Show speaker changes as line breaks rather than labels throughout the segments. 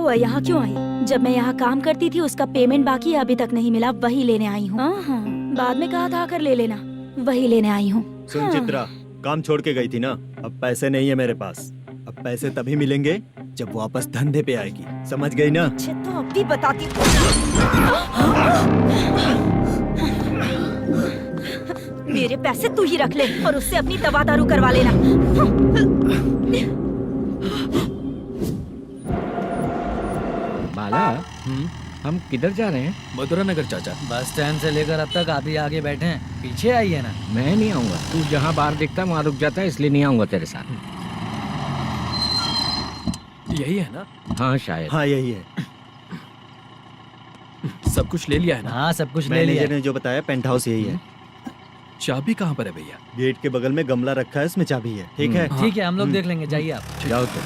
हुआ, यहाँ क्यों आई? जब मैं यहाँ काम करती थी उसका पेमेंट बाकी अभी तक नहीं मिला, वही लेने आई हूँ। बाद में कहा था आकर ले लेना, वही लेने आई हूँ।
सुन चित्रा, काम छोड़ के गई थी ना, अब पैसे नहीं है मेरे पास। अब पैसे तभी मिलेंगे जब वापस धंधे पे आएगी, समझ गई ना?
अच्छा तो अभी बताती। मेरे पैसे तू ही रख ले और उससे अपनी दवा दारू करवा लेना।
बाला, हम किधर जा रहे हैं?
मथुरा नगर चाचा।
बस स्टैंड से लेकर अब तक आप ही आगे बैठे हैं, पीछे आइए ना।
मैं नहीं आऊंगा, तू जहाँ बाहर दिखता वहाँ रुक जाता है, इसलिए नहीं आऊंगा तेरे साथ।
यही है ना?
हाँ शायद।
हाँ यही है।
सब कुछ ले लिया है ना?
हाँ सब कुछ ले लिया।
मैनेजर ने जो बताया पेंट हाउस यही है।
चाबी कहाँ पर है भैया?
गेट के बगल में गमला रखा है, उसमें चाबी है। ठीक है?
ठीक है, हम लोग देख लेंगे, जाइए आप।
जाओ तो।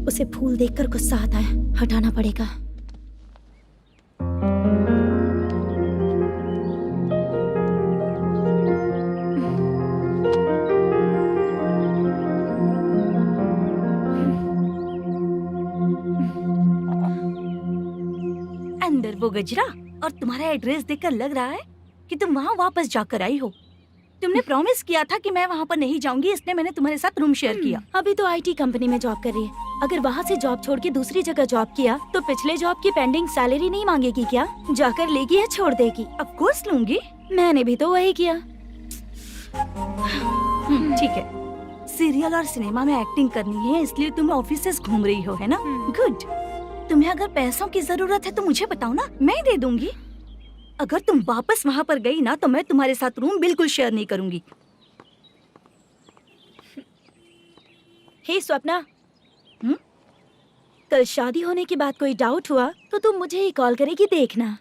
उसे फूल देखकर गुस्सा आता है, हटाना पड़ेगा। अंदर वो गजरा और तुम्हारा एड्रेस देखकर लग रहा है कि तुम वहाँ वापस जाकर आई हो। तुमने प्रॉमिस किया था कि मैं वहाँ पर नहीं जाऊंगी, इसलिए मैंने तुम्हारे साथ रूम शेयर किया। अभी तो आईटी कंपनी में जॉब कर रही है। अगर वहाँ से जॉब छोड़ के दूसरी जगह जॉब किया तो पिछले जॉब की पेंडिंग सैलरी नहीं मांगेगी क्या? जाकर लेगी या छोड़ देगी? ऑफ कोर्स लूंगी, मैंने भी तो वही किया। ठीक है, सीरियल और सिनेमा में एक्टिंग करनी है, इसलिए तुम ऑफिसेस घूम रही हो, है ना? गुड। तुम्हें अगर पैसों की जरूरत है तो मुझे बताओ ना, मैं दे दूंगी। अगर तुम वापस वहाँ पर गई ना तो मैं तुम्हारे साथ रूम बिल्कुल शेयर नहीं करूंगी। हे स्वप्ना, कल शादी होने की बात कोई डाउट हुआ तो तुम मुझे ही कॉल करेगी, देखना।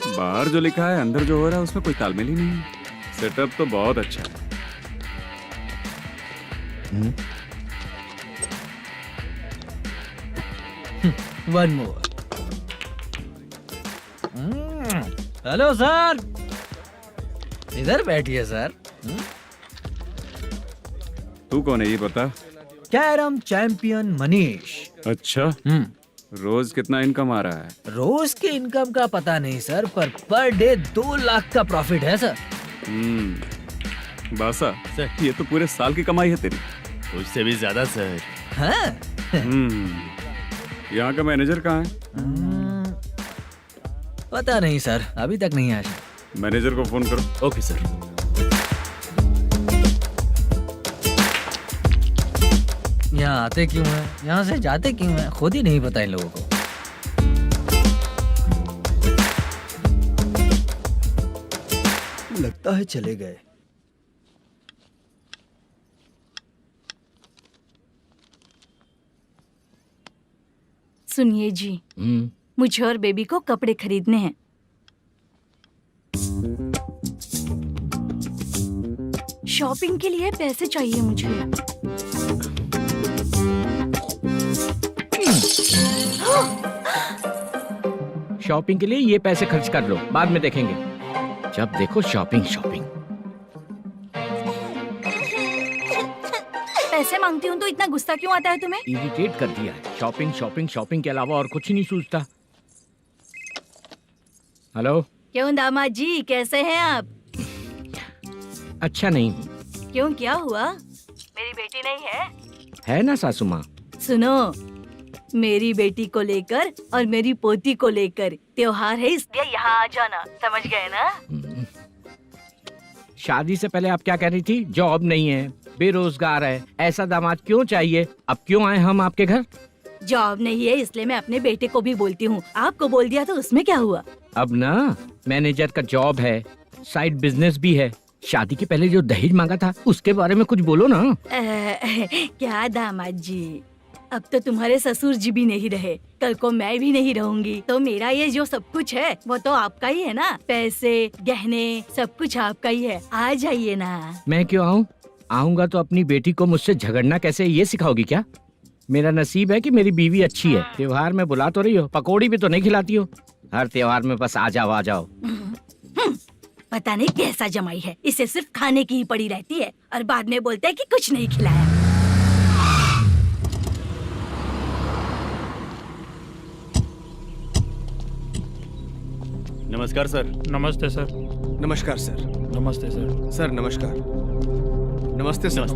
बाहर जो लिखा है अंदर जो हो रहा है उसमें कोई तालमेल ही नहीं है। सेटअप तो बहुत अच्छा है।
One more. हेलो सर, इधर बैठिए सर।
तू कौन है ये बता?
Carrom champion Manish.
अच्छा, रोज कितना इनकम आ रहा है?
रोज के इनकम का पता नहीं सर, पर डे 2 लाख का प्रॉफिट है सर।
बासा सर, ये तो पूरे साल की कमाई है तेरी।
उससे भी ज्यादा सर।
हाँ?
यहाँ का मैनेजर कहाँ है?
पता नहीं सर, अभी तक नहीं आया।
मैनेजर को फोन करो।
Okay sir.
यहाँ आते क्यों हैं, यहाँ से जाते क्यों हैं, खुद ही नहीं पता इन लोगों को।
लगता है चले गए।
सुनिए जी, मुझे और बेबी को कपड़े खरीदने हैं। शॉपिंग के लिए पैसे चाहिए मुझे।
शॉपिंग के लिए ये पैसे खर्च कर लो, बाद में देखेंगे। जब देखो शॉपिंग शॉपिंग।
पैसे मांगती हूँ तो इतना गुस्सा क्यों आता है तुम्हें?
इरिटेट कर दिया है। शॉपिंग शॉपिंग शॉपिंग के अलावा और कुछ नहीं सूझता। हेलो।
क्यों दामाद जी, कैसे हैं आप?
अच्छा नहीं।
क्यों, क्या हुआ? मेरी बेटी नहीं है?
है ना सासू माँ।
सुनो, मेरी बेटी को लेकर और मेरी पोती को लेकर त्योहार है, इसलिए यहाँ आ जाना, समझ गए ना?
शादी से पहले आप क्या कह रही थी? जॉब नहीं है, बेरोजगार है, ऐसा दामाद क्यों चाहिए? अब क्यों आए हम आपके घर?
जॉब नहीं है इसलिए मैं अपने बेटे को भी बोलती हूँ, आपको बोल दिया तो उसमें क्या हुआ?
अब ना मैनेजर का जॉब है, साइड बिजनेस भी है। शादी के पहले जो दहेज मांगा था उसके बारे में कुछ बोलो ना।
क्या दामाद जी, अब तो तुम्हारे ससुर जी भी नहीं रहे, कल को मैं भी नहीं रहूंगी, तो मेरा ये जो सब कुछ है वो तो आपका ही है ना। पैसे, गहने, सब कुछ आपका ही है। आ जाइए ना।
मैं क्यों आऊँ? आऊंगा तो अपनी बेटी को मुझसे झगड़ना कैसे ये सिखाओगी क्या? मेरा नसीब है कि मेरी बीवी अच्छी है। त्योहार में बुला तो रही हो, पकौड़ी भी तो नहीं खिलाती हो। हर त्योहार में बस आ जाओ आ जाओ।
पता नहीं कैसा जमाई है, इसे सिर्फ खाने की ही पड़ी रहती है और बाद में बोलते हैं कि कुछ नहीं खिलाया।
नमस्कार सर।
नमस्ते सर।
नमस्कार सर।
नमस्ते सर।
सर नमस्कार। नमस्ते सर।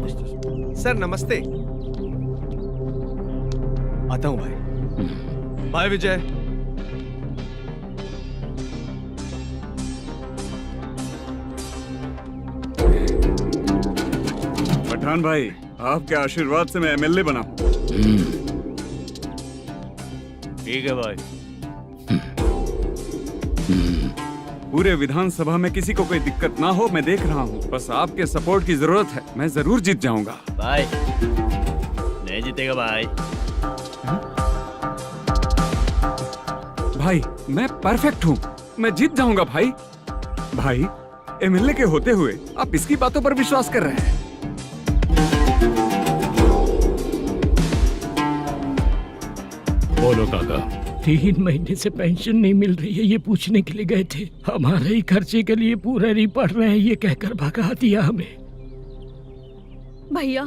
सर नमस्ते। आता हूँ भाई। बाय विजय।
पठान भाई, आपके आशीर्वाद से मैं एमएलए बना हूँ।
ठीक है भाई।
पूरे विधानसभा में किसी को कोई दिक्कत ना हो, मैं देख रहा हूँ। बस आपके सपोर्ट की जरूरत है, मैं जरूर जीत जाऊंगा।
भाई नहीं जीतेगा भाई।
भाई मैं परफेक्ट हूँ, मैं जीत जाऊंगा भाई। भाई एमएलए के होते हुए आप इसकी बातों पर विश्वास कर रहे हैं।
बोलो काका।
3 महीने से पेंशन नहीं मिल रही है, ये पूछने के लिए गए थे। हमारे ही खर्चे के लिए पूरा नहीं पड़ रहे हैं, ये कहकर भगा दिया हमें।
भैया,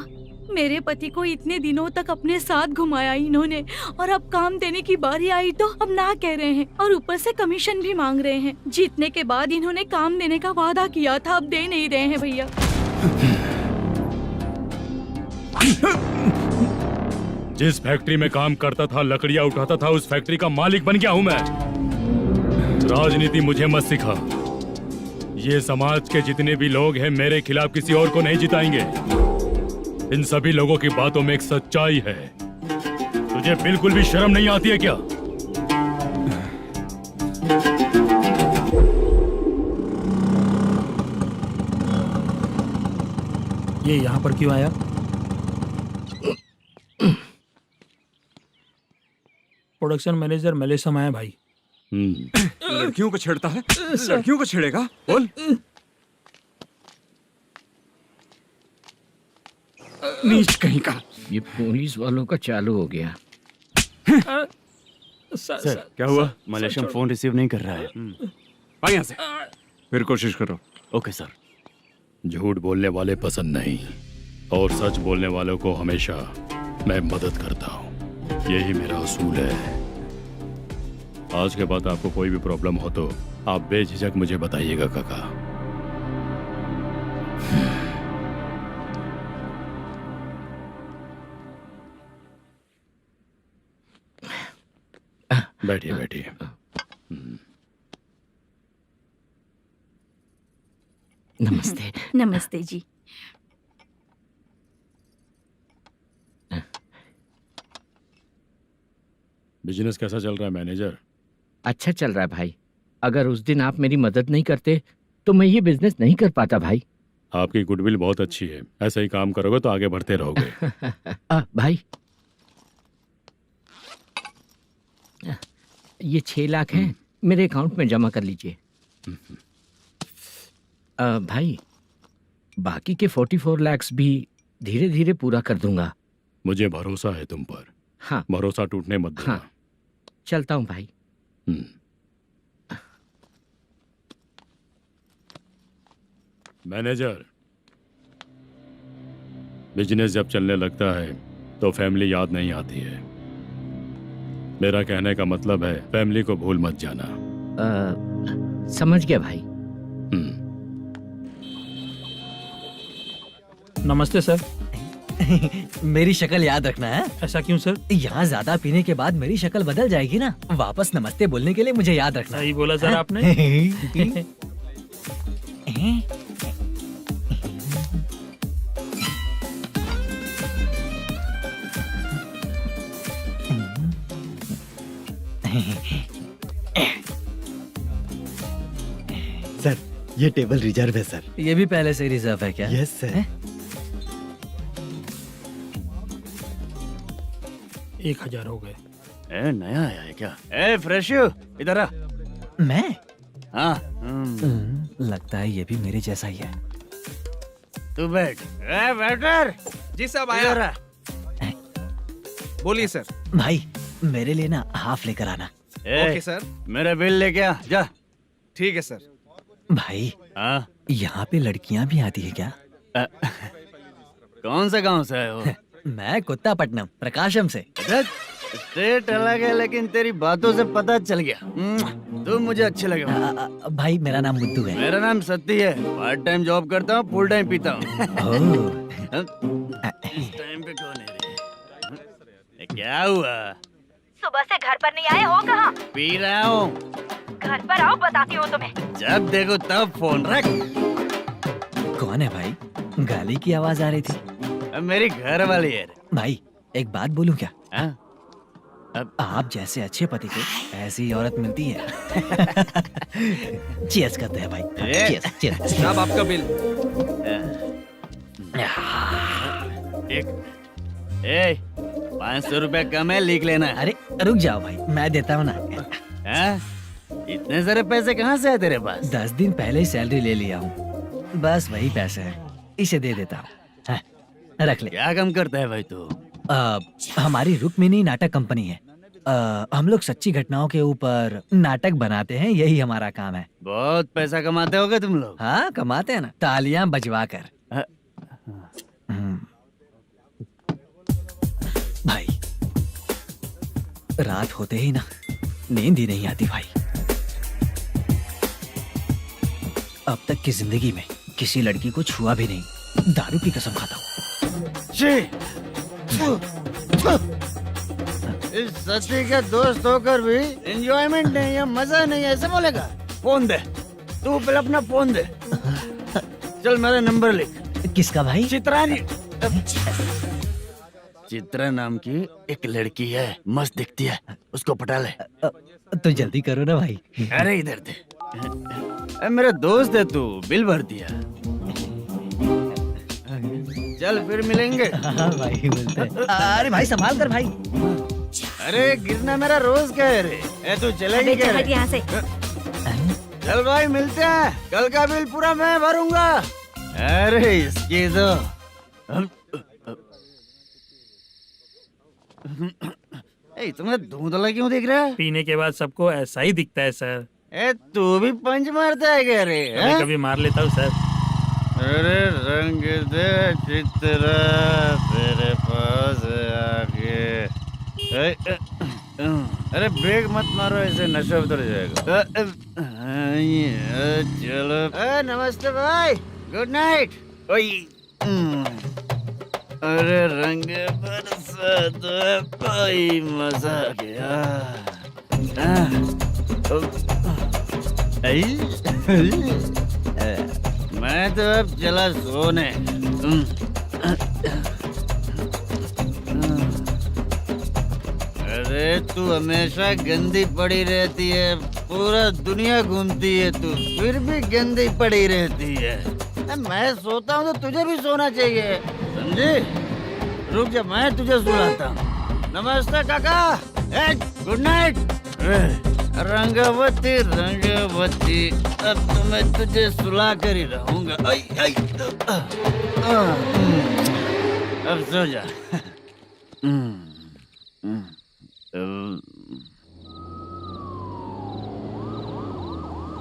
मेरे पति को इतने दिनों तक अपने साथ घुमाया इन्होंने, और अब काम देने की बारी आई तो अब ना कह रहे हैं, और ऊपर से कमीशन भी मांग रहे हैं। जीतने के बाद इन्होंने काम देने का वादा किया था, अब दे नहीं रहे हैं भैया।
जिस फैक्ट्री में काम करता था, लकड़ियां उठाता था, उस फैक्ट्री का मालिक बन गया हूं मैं। राजनीति मुझे मत सिखा। ये समाज के जितने भी लोग हैं मेरे खिलाफ किसी और को नहीं जिताएंगे। इन सभी लोगों की बातों में एक सच्चाई है। तुझे बिल्कुल भी शर्म नहीं आती है क्या?
ये यहाँ पर क्यों आया? प्रोडक्शन मैनेजर मलेशम आया भाई।
लड़कियों को छेड़ता है, लड़कियों को छेड़ेगा? बोल। नीच कहीं का।
ये पुलिस वालों का चालू हो गया।
सर
क्या हुआ? मलेशियन फोन रिसीव नहीं कर रहा है।
आ यहाँ से, फिर कोशिश करो।
Okay sir.
झूठ बोलने वाले पसंद नहीं, और सच बोलने वालों को हमेशा मैं मदद करता हूँ। यही मेरा असूल है। आज के बाद आपको कोई भी प्रॉब्लम हो तो आप बेझिझक मुझे बताइएगा काका। बैठिए बैठिए।
नमस्ते।
नमस्ते जी।
बिजनेस कैसा चल रहा है मैनेजर?
अच्छा चल रहा है भाई। अगर उस दिन आप मेरी मदद नहीं करते तो मैं ये बिजनेस नहीं कर पाता भाई।
आपकी गुडविल बहुत अच्छी है, ऐसा ही काम करोगे तो आगे बढ़ते रहोगे।
भाई ये 6 लाख हैं, मेरे अकाउंट में जमा कर लीजिए। भाई बाकी के 44 लाख भी धीरे धीरे पूरा कर दूंगा।
मुझे भरोसा है तुम पर।
हाँ
भरोसा टूटने मत देना।
हाँ, चलता हूँ भाई।
मैनेजर, बिजनेस जब चलने लगता है तो फैमिली याद नहीं आती है। मेरा कहने का मतलब है फैमिली को भूल मत जाना।
समझ गया भाई।
नमस्ते सर।
मेरी शक्ल याद रखना है।
ऐसा क्यों सर?
यहाँ ज्यादा पीने के बाद मेरी शक्ल बदल जाएगी ना। वापस नमस्ते बोलने के लिए मुझे याद रखना।
सही बोला सर आपने।
सर ये टेबल रिजर्व है सर।
ये भी पहले से रिजर्व है क्या?
Yes sir.
1000 हो गए।
ए नया आया है क्या? ए फ्रेश इधर आ।
मैं?
हाँ
लगता है ये भी मेरे जैसा ही है।
तू बैठ। ए वेटर
जी साहब
इधर आ।
बोलिए सर।
भाई मेरे लिए ना हाफ लेकर आना।
ए,
सर।
मेरा बिल लेके आ जा।
ठीक है सर।
भाई
हाँ
यहाँ पे लड़कियाँ भी आती है क्या?
कौन सा गांव से आए हो?
मैं कुत्तापट्टनम प्रकाशम से।
स्टेट अलग है लेकिन तेरी बातों से पता चल गया। तू मुझे अच्छे लगे हो।
भाई मेरा नाम मुद्दू है।
मेरा नाम सत्ती है। पार्ट टाइम जॉब करता हूँ, फुल टाइम पीता हूँ। इस टाइम पे कौन है रे? ये क्या हुआ?
सुबह से घर पर नहीं आए हो कहाँ?
पी रहा हूँ।
घर पर आओ, बताती हूँ तुम्हें।
जब देखो तब फोन रख।
कौन है भाई? गाली की आवाज आ रही थी।
अब मेरी घर वाली है।
भाई एक बात बोलूं क्या?
हाँ?
आप जैसे अच्छे पति को ऐसी ही औरत मिलती है। चीयर्स करते हैं भाई। Cheers cheers.
साहब आपका बिल।
एक 500 रुपया कम है, लिख लेना।
अरे रुक जाओ भाई, मैं देता हूँ ना।
हाँ? इतने सारे पैसे कहाँ से आए तेरे पास?
10 दिन पहले ही सैलरी ले लिया हूँ, बस वही पैसे हैं, इसे दे देता हूँ। हाँ, रख ले।
क्या काम करता है भाई तू?
हमारी रुक्मिणी नाटक कंपनी है। हम लोग सच्ची घटनाओं के ऊपर नाटक बनाते हैं, यही हमारा काम है।
बहुत पैसा कमाते होगे तुम लोग।
हाँ कमाते हैं ना, तालियां बजवा कर।
हाँ।
भाई रात होते ही ना नींद ही नहीं आती भाई। अब तक की जिंदगी में किसी लड़की को छुआ भी नहीं, दारू की कसम खाता हूँ।
इस सच्ची का दोस्त होकर भी एंजॉयमेंट नहीं है, मजा नहीं है, ऐसे बोलेगा? फोन दे, तू पहले अपना फोन दे। चल मेरा नंबर लिख।
किसका भाई?
चित्रानी। चित्रा नाम की एक लड़की है, मस्त दिखती है, उसको पटा ले।
तो जल्दी करो ना भाई।
अरे इधर दे। अरे मेरा दोस्त है तू, बिल भर दिया। चल फिर मिलेंगे।
हाँ भाई मिलते हैं। अरे भाई संभाल कर भाई।
अरे गिरना मेरा रोज का है रे। ए तू चलेगी क्या रे?
यहाँ से।
चल भाई मिलते हैं, कल का बिल पूरा मैं भरूंगा। अरे इसकी तो तुम्हें धुंधला क्यों दिख रहा है?
पीने के बाद सबको ऐसा ही दिखता है सर।
ए तू भी पंच मारता है क्या रे?
कभी कभी मार लेता हूँ सर।
अरे रंग दे चित्रा तेरे पास आके। अरे ब्रेक मत मारो, ऐसे नशा उतर जाएगा। चलो। नमस्ते भाई, गुड नाइट। अरे रंग बरसात भाई, मजा आ गया। मैं तो अब चला सोने। अरे तू हमेशा गंदी पड़ी रहती है, पूरा दुनिया घूमती है तू, फिर भी गंदी पड़ी रहती है। मैं सोता हूँ तो तुझे भी सोना चाहिए, समझे? रुक जा, मैं तुझे सुलाता हूँ। नमस्ते काका, गुड नाइट। रंगवती रंगवती, अब तो मैं तुझे सुला कर ही रहूंगा। अब सो जा।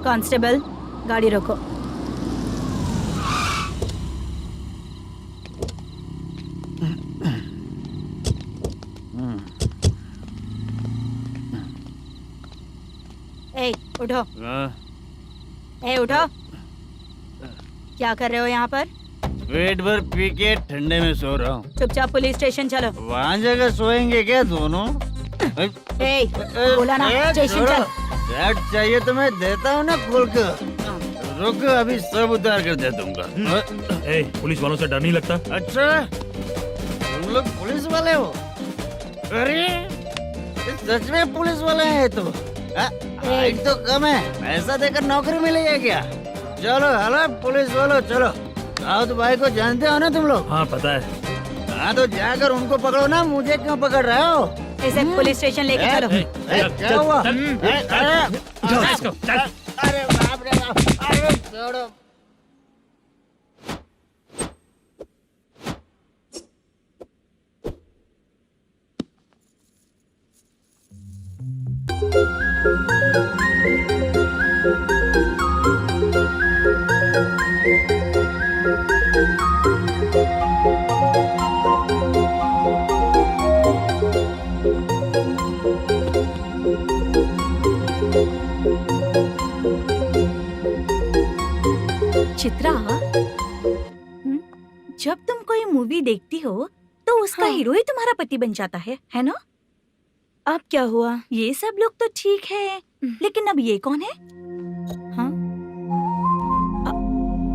कांस्टेबल, गाड़ी रोको। ए उठो। ए उठो। क्या कर रहे हो यहाँ पर?
पेट भर पी के ठंडे में सो रहा हूँ।
चुपचाप पुलिस स्टेशन चलो।
वहाँ जगह सोएंगे क्या दोनों?
ए, बोला ना स्टेशन चल।
शर्ट चाहिए तो मैं देता हूँ ना खोल कर। रुक, अभी सब उतार कर दे दूंगा।
ए, पुलिस वालों से डर नहीं लगता?
अच्छा, तुम लोग पुलिस वाले हो? अरे सच में पुलिस वाले हैं तो? हाइट तो कम है, पैसा देकर नौकरी मिलेगी क्या? चलो हेलो पुलिस वालों, चलो। राउत भाई को जानते हो ना तुम लोग?
हाँ पता है।
हाँ तो जाकर उनको पकड़ो ना, मुझे क्यों पकड़ रहे हो?
इसे पुलिस स्टेशन लेके चलो।
क्या हुआ?
चल।
अरे बाप रे बाप, अरे छोड़ो।
चित्रा, जब तुम कोई मूवी देखती हो तो उसका हीरो ही तुम्हारा पति बन जाता है ना? अब क्या हुआ? ये सब लोग तो ठीक है, लेकिन अब ये कौन है? हाँ?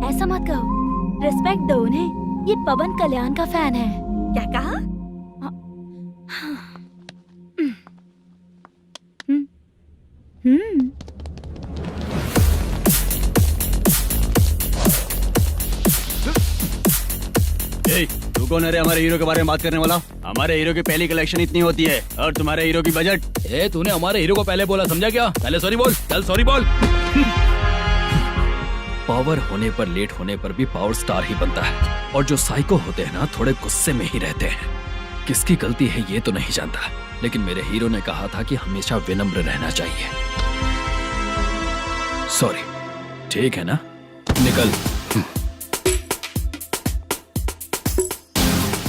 ऐसा मत कहो, रिस्पेक्ट दो उन्हें। ये पवन कल्याण का फैन है। क्या कहा?
तू कौन है रे हमारे हीरो के बारे में बात करने वाला? हमारे हीरो की पहली कलेक्शन इतनी होती है और तुम्हारे हीरो की बजट। तूने हमारे हीरो को पहले बोला, समझा क्या? पहले सॉरी बोल, चल सॉरी बोल।
पावर होने पर, लेट होने पर भी पावर स्टार ही बनता है। और जो साइको होते हैं ना, थोड़े गुस्से में ही रहते हैं। किसकी गलती है ये तो नहीं जानता, लेकिन मेरे हीरो ने कहा था कि हमेशा विनम्र रहना चाहिए। सॉरी, ठीक है ना? निकल।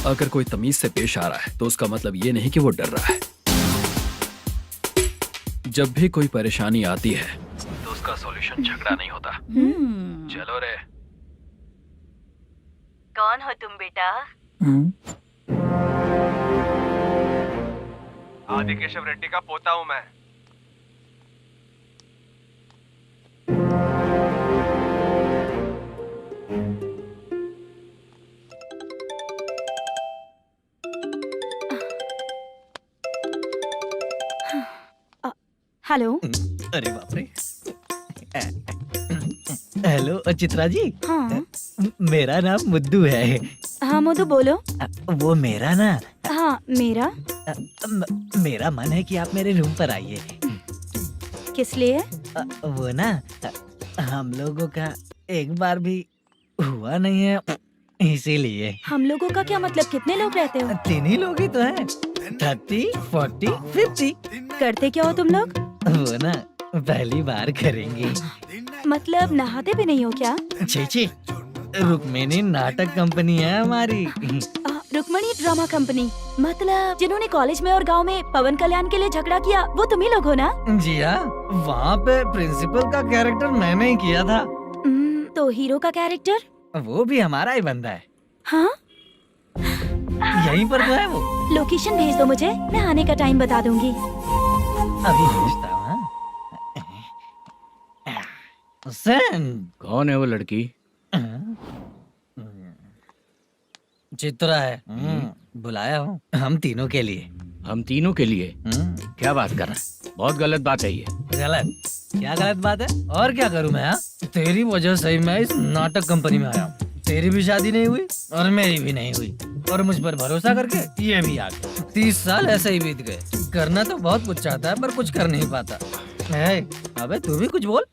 अगर कोई तमीज से पेश आ रहा है तो उसका मतलब ये नहीं कि वो डर रहा है। जब भी कोई परेशानी आती है तो उसका सॉल्यूशन झगड़ा नहीं होता। चलो रे।
कौन हो तुम बेटा?
आदि केशव रेड्डी का पोता हूँ मैं।
हेलो।
अरे बाप रे। हेलो चित्रा जी।
हाँ
मेरा नाम मुद्दू है।
हाँ मधु बोलो।
वो मेरा ना,
हाँ मेरा।
मेरा मन है कि आप मेरे रूम पर आइए।
किस लिए?
वो ना, हम लोगों का एक बार भी हुआ नहीं है, इसीलिए।
हम लोगों का क्या मतलब? कितने लोग रहते हो?
3 ही लोग ही तो हैं। 30, 40, 50।
करते क्या हो तुम लोग?
वो ना पहली बार करेंगे।
मतलब नहाते भी नहीं हो क्या?
छी, रुक्मिणी नाटक कंपनी है हमारी।
Rukmani drama company? मतलब जिन्होंने कॉलेज में और गांव में पवन कल्याण के लिए झगड़ा किया, वो तुम ही लोग हो ना?
जी हाँ, वहाँ पे प्रिंसिपल का कैरेक्टर मैंने ही किया था।
तो हीरो का कैरेक्टर?
वो भी हमारा ही बंदा है।
हाँ?
यहीं पर तो है वो।
लोकेशन भेज दो मुझे, मैं आने का टाइम बता दूंगी।
अभी भेजता हूँ।
कौन है वो लड़की?
चित्रा है। बुलाया हूँ हम तीनों के लिए।
हम तीनों के लिए? क्या बात कर रहा है? बहुत गलत बात है ये।
गलत? क्या गलत बात है? और क्या करूँ मैं? तेरी वजह से ही मैं इस नाटक कंपनी में आया हूँ। तेरी भी शादी नहीं हुई और मेरी भी नहीं हुई, और मुझ पर भरोसा करके ये भी आ गया। 30 साल ऐसे ही बीत गए। करना तो बहुत कुछ चाहता है पर कुछ कर नहीं पाता। अबे तू भी कुछ बोल।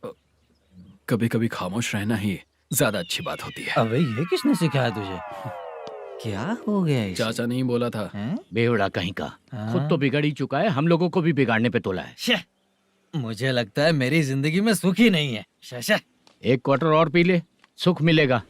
कभी कभी खामोश रहना ही ज्यादा अच्छी बात होती है।
अबे ये किसने सिखाया तुझे? क्या हो गया इसे?
चाचा नहीं बोला था।
बेवड़ा कहीं का। खुद तो बिगड़ ही चुका है, हम लोगों को भी बिगाड़ने पे तोला है।
मुझे लगता है मेरी जिंदगी में सुख ही नहीं है। शशा,
1 क्वार्टर और पी ले, सुख मिलेगा।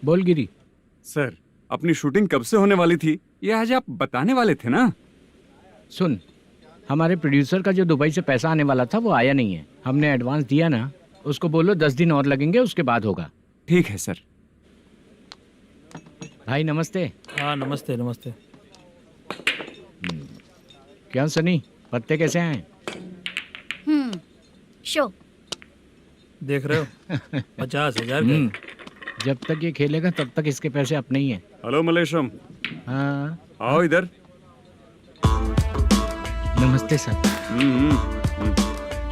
बोल गिरी।
सर अपनी शूटिंग कब से होने वाली थी ये आज आप बताने वाले थे ना।
सुन, हमारे प्रोड्यूसर का जो दुबई से पैसा आने वाला था वो आया नहीं है। हमने एडवांस दिया ना, उसको बोलो 10 दिन और लगेंगे, उसके बाद होगा।
ठीक है सर।
भाई नमस्ते।
हाँ नमस्ते नमस्ते।
क्या सनी, पत्ते कैसे आए?
शो
देख रहे हो 50,000 का।
जब तक ये खेलेगा तब तक इसके पैसे अपने ही हैं।
हेलो मलेशम,
हाँ
आओ इधर।
नमस्ते सर।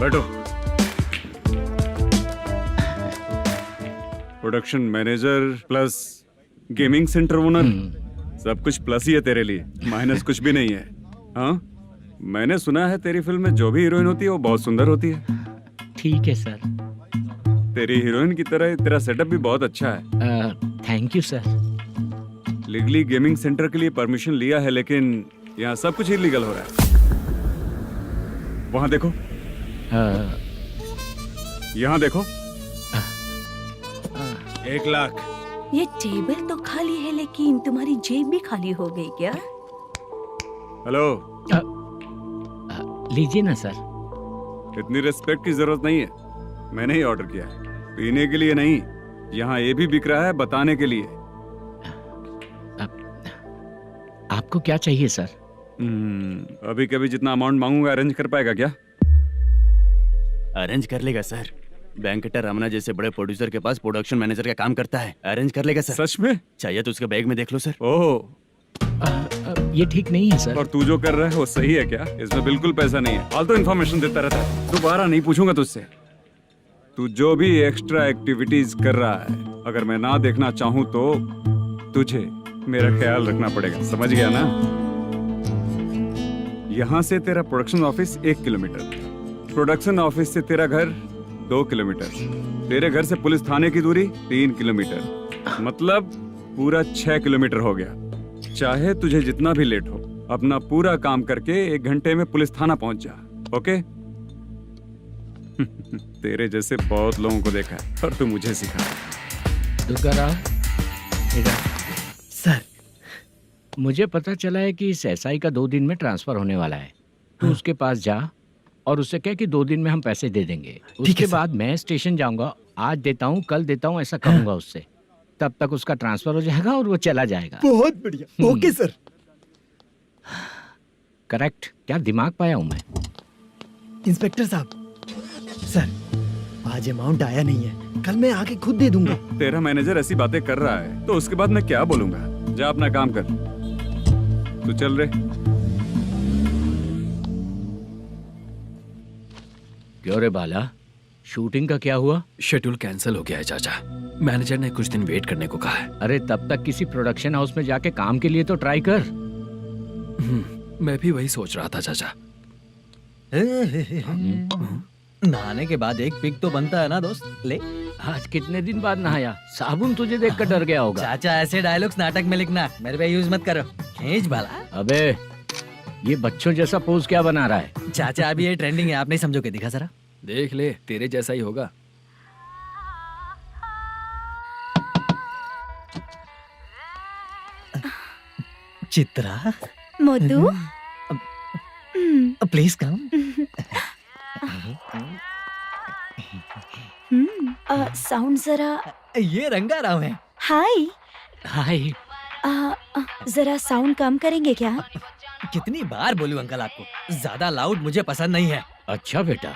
बैठो। Production manager plus gaming centre owner, सब कुछ प्लस ही है तेरे लिए, माइनस कुछ भी नहीं है। हाँ, मैंने सुना है तेरी फिल्म में जो भी हीरोइन होती है वो बहुत सुंदर होती है।
ठीक है सर।
तेरी हीरोइन की तरह तेरा सेटअप भी बहुत अच्छा है।
Thank you sir.
Legally gaming centre के लिए परमिशन लिया है, लेकिन यहाँ सब कुछ इलीगल हो रहा है। वहाँ देखो, यहाँ देखो। 1 लाख।
ये टेबल तो खाली है लेकिन तुम्हारी जेब भी खाली हो गई क्या?
हेलो,
लीजिए ना सर।
इतनी रिस्पेक्ट की जरूरत नहीं है, मैंने ही ऑर्डर किया है, पीने के लिए नहीं। यहाँ ये भी बिक रहा है बताने के लिए।
आपको क्या चाहिए सर?
अभी कभी जितना अमाउंट मांगूंगा अरेंज कर पाएगा क्या?
अरेंज कर लेगा सर। वेंकटर रमना जैसे बड़े प्रोड्यूसर के पास प्रोडक्शन मैनेजर का काम करता है, अरेंज कर लेगा सर।
सच में?
चाहिए तो उसके बैग में देख लो सर।
ओह,
ये ठीक नहीं है सर।
और तू जो कर रहा है वो सही है क्या? इसमें बिल्कुल पैसा नहीं है, फालतू इन्फॉर्मेशन देता रहता है। दोबारा नहीं पूछूंगा तुझसे। तू जो भी एक्स्ट्रा एक्टिविटीज कर रहा है, अगर मैं ना देखना चाहूँ तो तुझे मेरा ख्याल रखना पड़ेगा, समझ गया ना? यहाँ से तेरा production office 1 kilometre, production office से तेरा घर 2 किलोमीटर, तेरे घर से पुलिस थाने की दूरी 3 किलोमीटर, मतलब पूरा 6 किलोमीटर हो गया। चाहे तुझे जितना भी लेट हो, अपना पूरा काम करके 1 घंटे में पुलिस थाना पहुंच जा, ओके? तेरे जैसे बहुत लोगों को देखा है और तू मुझे सिखा।
सर, मुझे पता चला है कि इस एसआई का 2 दिन में ट्रांसफर होने वाला है। तो उसके पास जा और उससे कह कि 2 दिन में हम पैसे दे देंगे। उसके बाद मैं स्टेशन जाऊंगा, आज देता हूँ कल देता हूँ ऐसा कहूंगा उससे। तब तक उसका ट्रांसफर हो जाएगा और वो चला जाएगा।
बहुत बढ़िया, ओके सर।
करेक्ट। क्या दिमाग पाया हूँ मैं।
इंस्पेक्टर साहब, सर आज अमाउंट आया नहीं है, कल मैं आके खुद दे दूंगा।
तेरा मैनेजर ऐसी बातें कर रहा है तो उसके बाद मैं क्या बोलूंगा? जा अपना काम कर। तू चल रे।
क्यों रे बाला, शूटिंग का क्या हुआ?
शेड्यूल कैंसिल हो गया है चाचा। मैनेजर ने कुछ दिन वेट करने को कहा है।
अरे तब तक किसी प्रोडक्शन हाउस में जाके काम के लिए तो ट्राई कर।
मैं भी वही सोच रहा था चाचा।
नहाने के बाद एक पिक तो बनता है ना दोस्त। ले,
आज कितने दिन बाद नहाया? साबुन तुझे देखकर डर गया होगा।
चाचा ऐसे डायलॉग्स नाटक में लिखना, मेरे पे यूज मत करो। खींच बाला।
अबे ये बच्चों जैसा पोज क्या बना रहा है?
चाचा अभी ये ट्रेंडिंग है, आप नहीं समझोगे। दिखा जरा।
देख ले, तेरे जैसा ही होगा।
Chitra,
Modu,
please come.
Sound जरा।
ये रंगाराव है।
हाय।
हाय।
जरा साउंड कम करेंगे क्या?
कितनी बार बोलूं अंकल आपको, ज्यादा लाउड मुझे पसंद नहीं है।
अच्छा बेटा,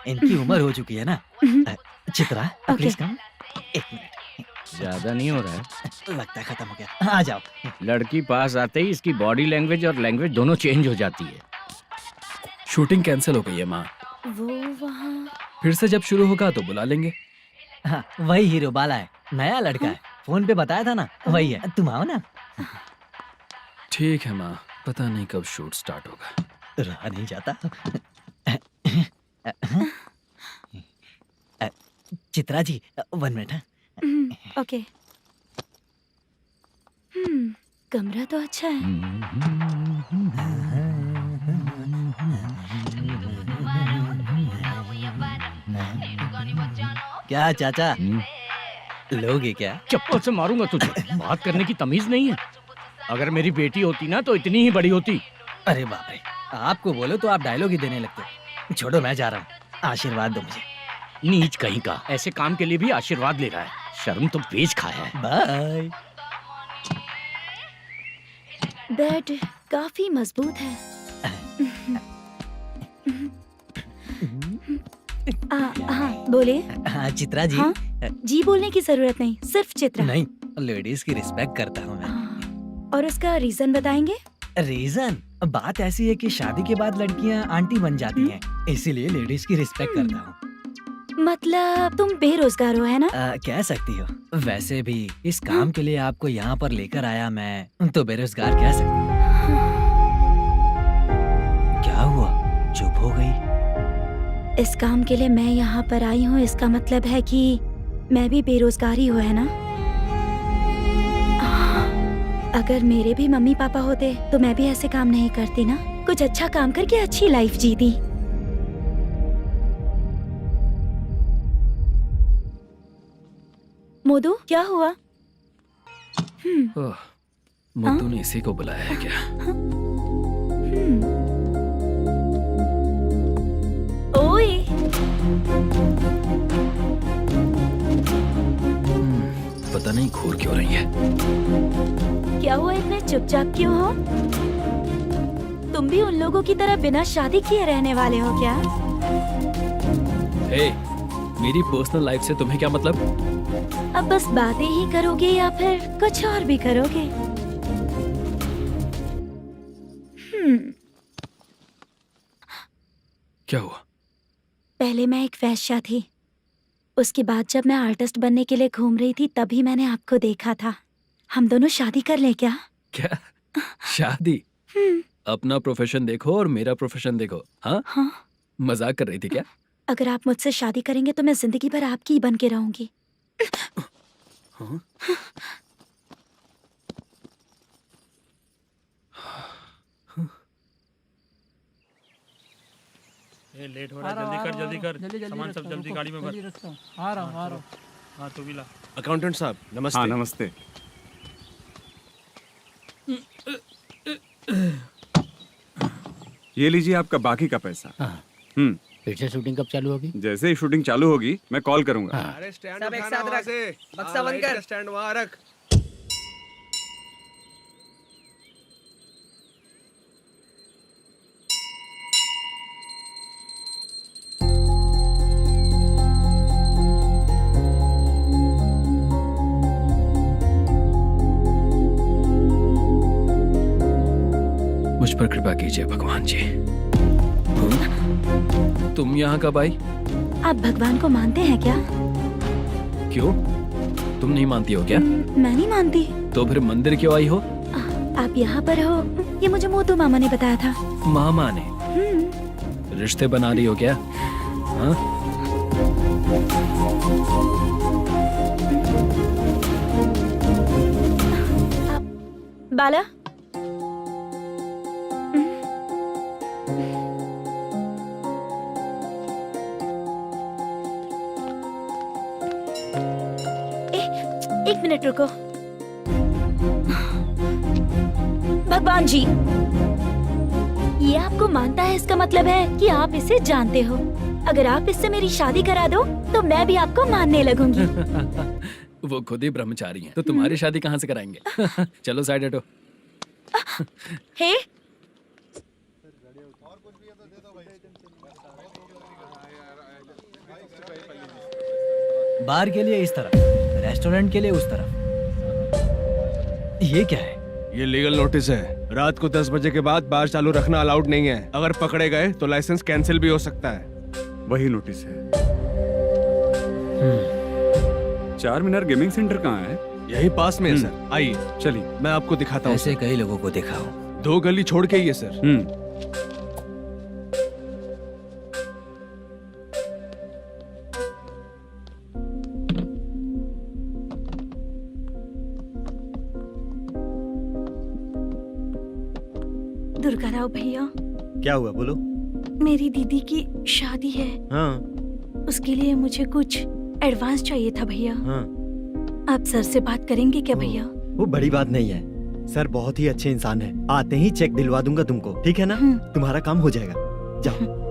इनकी उम्र हो चुकी है ना। Chitra, please come. 1 मिनट।
ज्यादा नहीं हो रहा है?
लगता है खत्म हो गया। आ जाओ।
लड़की पास आते ही इसकी बॉडी लैंग्वेज और लैंग्वेज दोनों चेंज हो जाती है।
शूटिंग कैंसिल हो गई है माँ।
वो वहाँ।
फिर से जब शुरू होगा तो बुला लेंगे।
हाँ, वही हीरो बाला है, नया लड़का है। फोन पे बताया था ना, वही है। तुम आओ ना।
ठीक है माँ, पता नहीं कब शूट स्टार्ट होगा।
रहा नहीं जाता। चित्रा जी 1 मिनट।
ओके। कमरा तो अच्छा है।
क्या चाचा, लोगे क्या?
चप्पल से मारूंगा तुझे। बात करने की तमीज नहीं है। अगर मेरी बेटी होती ना तो इतनी ही बड़ी होती।
अरे बाप रे, आपको बोलो तो आप डायलॉग ही देने लगते। छोड़ो, मैं जा रहा हूँ, आशीर्वाद दो मुझे।
नीच कहीं का, ऐसे काम के लिए भी आशीर्वाद ले रहा है। शर्म तो पेच खाया है।
बाय।
बेड काफी मजबूत है। हाँ बोले।
हाँ चित्रा जी।
हाँ? जी बोलने की जरूरत नहीं, सिर्फ चित्रा।
नहीं, लेडीज की रिस्पेक्ट करता हूँ मैं।
और उसका रीजन बताएंगे?
रीजन? बात ऐसी है कि शादी के बाद लड़कियाँ आंटी बन जाती हैं, इसीलिए लेडीज की रिस्पेक्ट करता हूँ।
मतलब तुम बेरोजगार हो, है ना?
कह सकती हो। वैसे भी इस काम के लिए आपको यहाँ पर लेकर आया मैं, तो बेरोजगार कह सकती हूँ। क्या हुआ, चुप हो गई?
इस काम के लिए मैं यहाँ पर आई हूँ, इसका मतलब है कि मैं भी बेरोजगार ही हूँ, है ना? अगर मेरे भी मम्मी पापा होते तो मैं भी ऐसे काम नहीं करती ना। कुछ अच्छा काम करके अच्छी लाइफ जीती। मोदू, क्या हुआ?
ओह, मुद्दू ने इसी को बुलाया है क्या?
ओए,
पता नहीं घूर क्यों रही है।
क्या हुआ, इतने चुपचाप क्यों हो? तुम भी उन लोगों की तरह बिना शादी किए रहने वाले हो क्या?
हे, मेरी पर्सनल लाइफ से तुम्हें क्या मतलब?
अब बस बातें ही करोगे या फिर कुछ और भी करोगे?
क्या हुआ?
पहले मैं एक वेश्या थी, उसके बाद जब मैं आर्टिस्ट बनने के लिए घूम रही थी तभी मैंने आपको देखा था। हम दोनों शादी कर ले क्या?
क्या शादी? अपना प्रोफेशन देखो और मेरा प्रोफेशन देखो। हाँ?
हाँ।
मजाक कर रही थी क्या?
अगर आप मुझसे शादी करेंगे तो मैं जिंदगी भर आपकी ही बन के रहूंगी।
हाँ?
ये लेट हो रहा है, जल्दी कर, सामान सब जल्दी गाड़ी में भर।
आ रहा हूँ।
हाँ तू भी ला।
अकाउंटेंट साहब नमस्ते।
हाँ नमस्ते। ये लीजिए आपका बाकी का पैसा।
फिर से शूटिंग कब चालू होगी?
जैसे ही शूटिंग चालू होगी मैं कॉल करूंगा।
अरे स्टैंड
सब एक साथ रख, बक्सा बंद कर।
स्टैंड वहाँ रख। मुझ पर कृपा कीजिए भगवान जी। तुम यहाँ कब आई?
आप भगवान को मानते हैं क्या?
क्यों? तुम नहीं मानती हो क्या?
मैं नहीं मानती।
तो फिर मंदिर क्यों आई हो?
आप यहाँ पर हो ये मुझे मोदू मामा ने बताया था।
मामा ने? रिश्ते बना रही हो क्या? हाँ?
बाला, एक मिनट रुको। भगवान जी, ये आपको मानता है, इसका मतलब है कि आप इसे जानते हो। अगर आप इससे मेरी शादी करा दो तो मैं भी आपको मानने लगूंगी।
वो खुद ही ब्रह्मचारी हैं, तो तुम्हारी शादी कहाँ से कराएंगे? चलो साइड हटो।
हे,
बार के लिए इस तरफ, रेस्टोरेंट के लिए उस तरफ। ये क्या है?
ये लीगल नोटिस है। रात को 10 बजे के बाद बार चालू रखना अलाउड नहीं है। अगर पकड़े गए तो लाइसेंस कैंसिल भी हो सकता है।
वही नोटिस है। चार मीनार गेमिंग सेंटर कहाँ है?
यही पास में है सर, आइए
चलिए
मैं आपको दिखाता हूँ।
ऐसे कई लोगों को देखा हूँ।
2 गली छोड़ के ही है सर।
दुर्गा राव भैया,
क्या हुआ बोलो।
मेरी दीदी की शादी है,
हाँ
उसके लिए मुझे कुछ एडवांस चाहिए था भैया।
हाँ
आप सर से बात करेंगे क्या भैया?
वो बड़ी बात नहीं है, सर बहुत ही अच्छे इंसान है। आते ही चेक दिलवा दूंगा तुमको, ठीक है ना? तुम्हारा काम हो जाएगा, जाओ।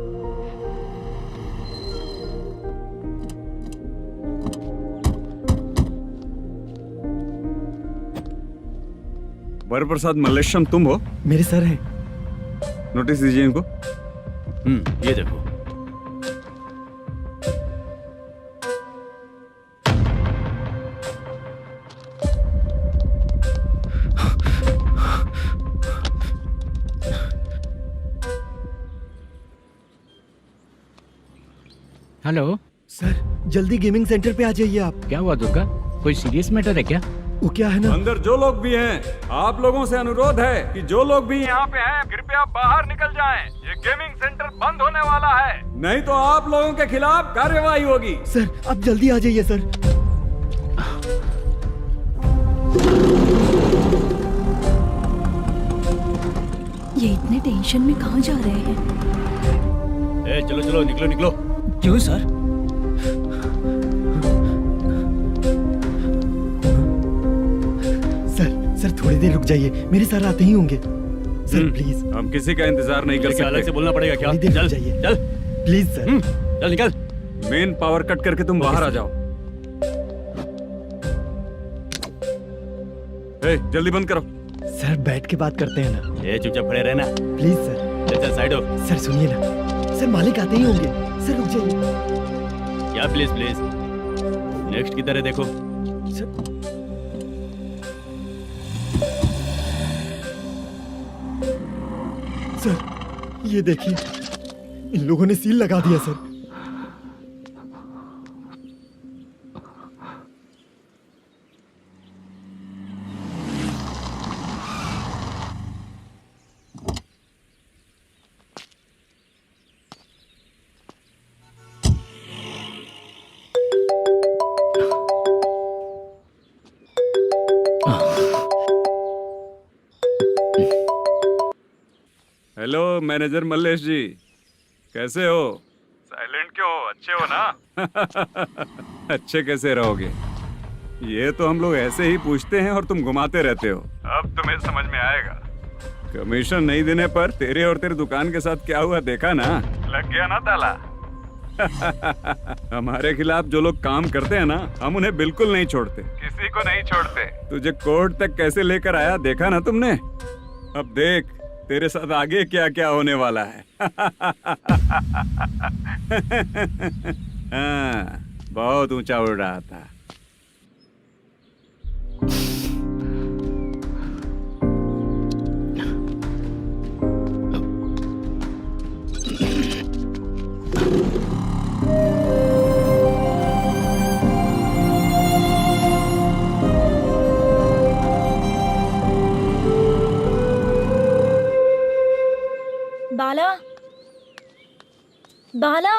वरप्रसाद मल्लेश्वरम तुम हो?
मेरे सर हैं।
नोटिस दीजिए इनको।
ये देखो।
हेलो
सर, जल्दी गेमिंग सेंटर पे आ जाइए आप।
क्या हुआ दुर्गा? कोई सीरियस मैटर है क्या?
वो क्या है ना,
अंदर जो लोग भी हैं, आप लोगों से अनुरोध है कि जो लोग भी यहाँ पे हैं, कृपया बाहर निकल जाएं। ये गेमिंग सेंटर बंद होने वाला है, नहीं तो आप लोगों के खिलाफ कार्यवाही होगी।
सर आप जल्दी आ जाइए सर।
ये इतने टेंशन में कहाँ जा रहे हैं?
चलो चलो, निकलो निकलो।
क्यों सर?
सर थोड़ी देर रुक जाइए, मेरे सर आते ही होंगे। Sir please.
हम किसी का इंतजार नहीं कर सकते।
अलग से बोलना पड़ेगा क्या?
थोड़ी देर
चल
रुक जाइए
चल
प्लीज सर।
चल निकल।
मेन पावर कट करके तुम बाहर आ जाओ। जल्दी बंद करो।
सर बैठ के बात करते हैं ना।
चुपचाप खड़े रहना।
Please sir.
चल चल साइड हो।
सर सुनिए ना, सर मालिक आते ही होंगे। सर रुक जाइए।
क्या प्लीज प्लीज? नेक्स्ट की तरह देखो।
सर ये देखिए, इन लोगों ने सील लगा दिया सर।
हेलो मैनेजर मल्लेश जी, कैसे हो? साइलेंट क्यों हो? अच्छे हो ना? अच्छे कैसे रहोगे? ये तो हम लोग ऐसे ही पूछते हैं और तुम घुमाते रहते हो। अब तुम्हें समझ में आएगा। कमीशन नहीं देने पर तेरे और तेरी दुकान के साथ क्या हुआ देखा ना? लग गया ना ताला। हमारे खिलाफ जो लोग काम करते हैं ना, हम उन्हें बिल्कुल नहीं छोड़ते, किसी को नहीं छोड़ते। तुझे कोर्ट तक कैसे लेकर आया देखा ना तुमने? अब देख तेरे साथ आगे क्या क्या होने वाला है। हाँ, बहुत ऊंचा उड़ रहा था।
बाला, बाला,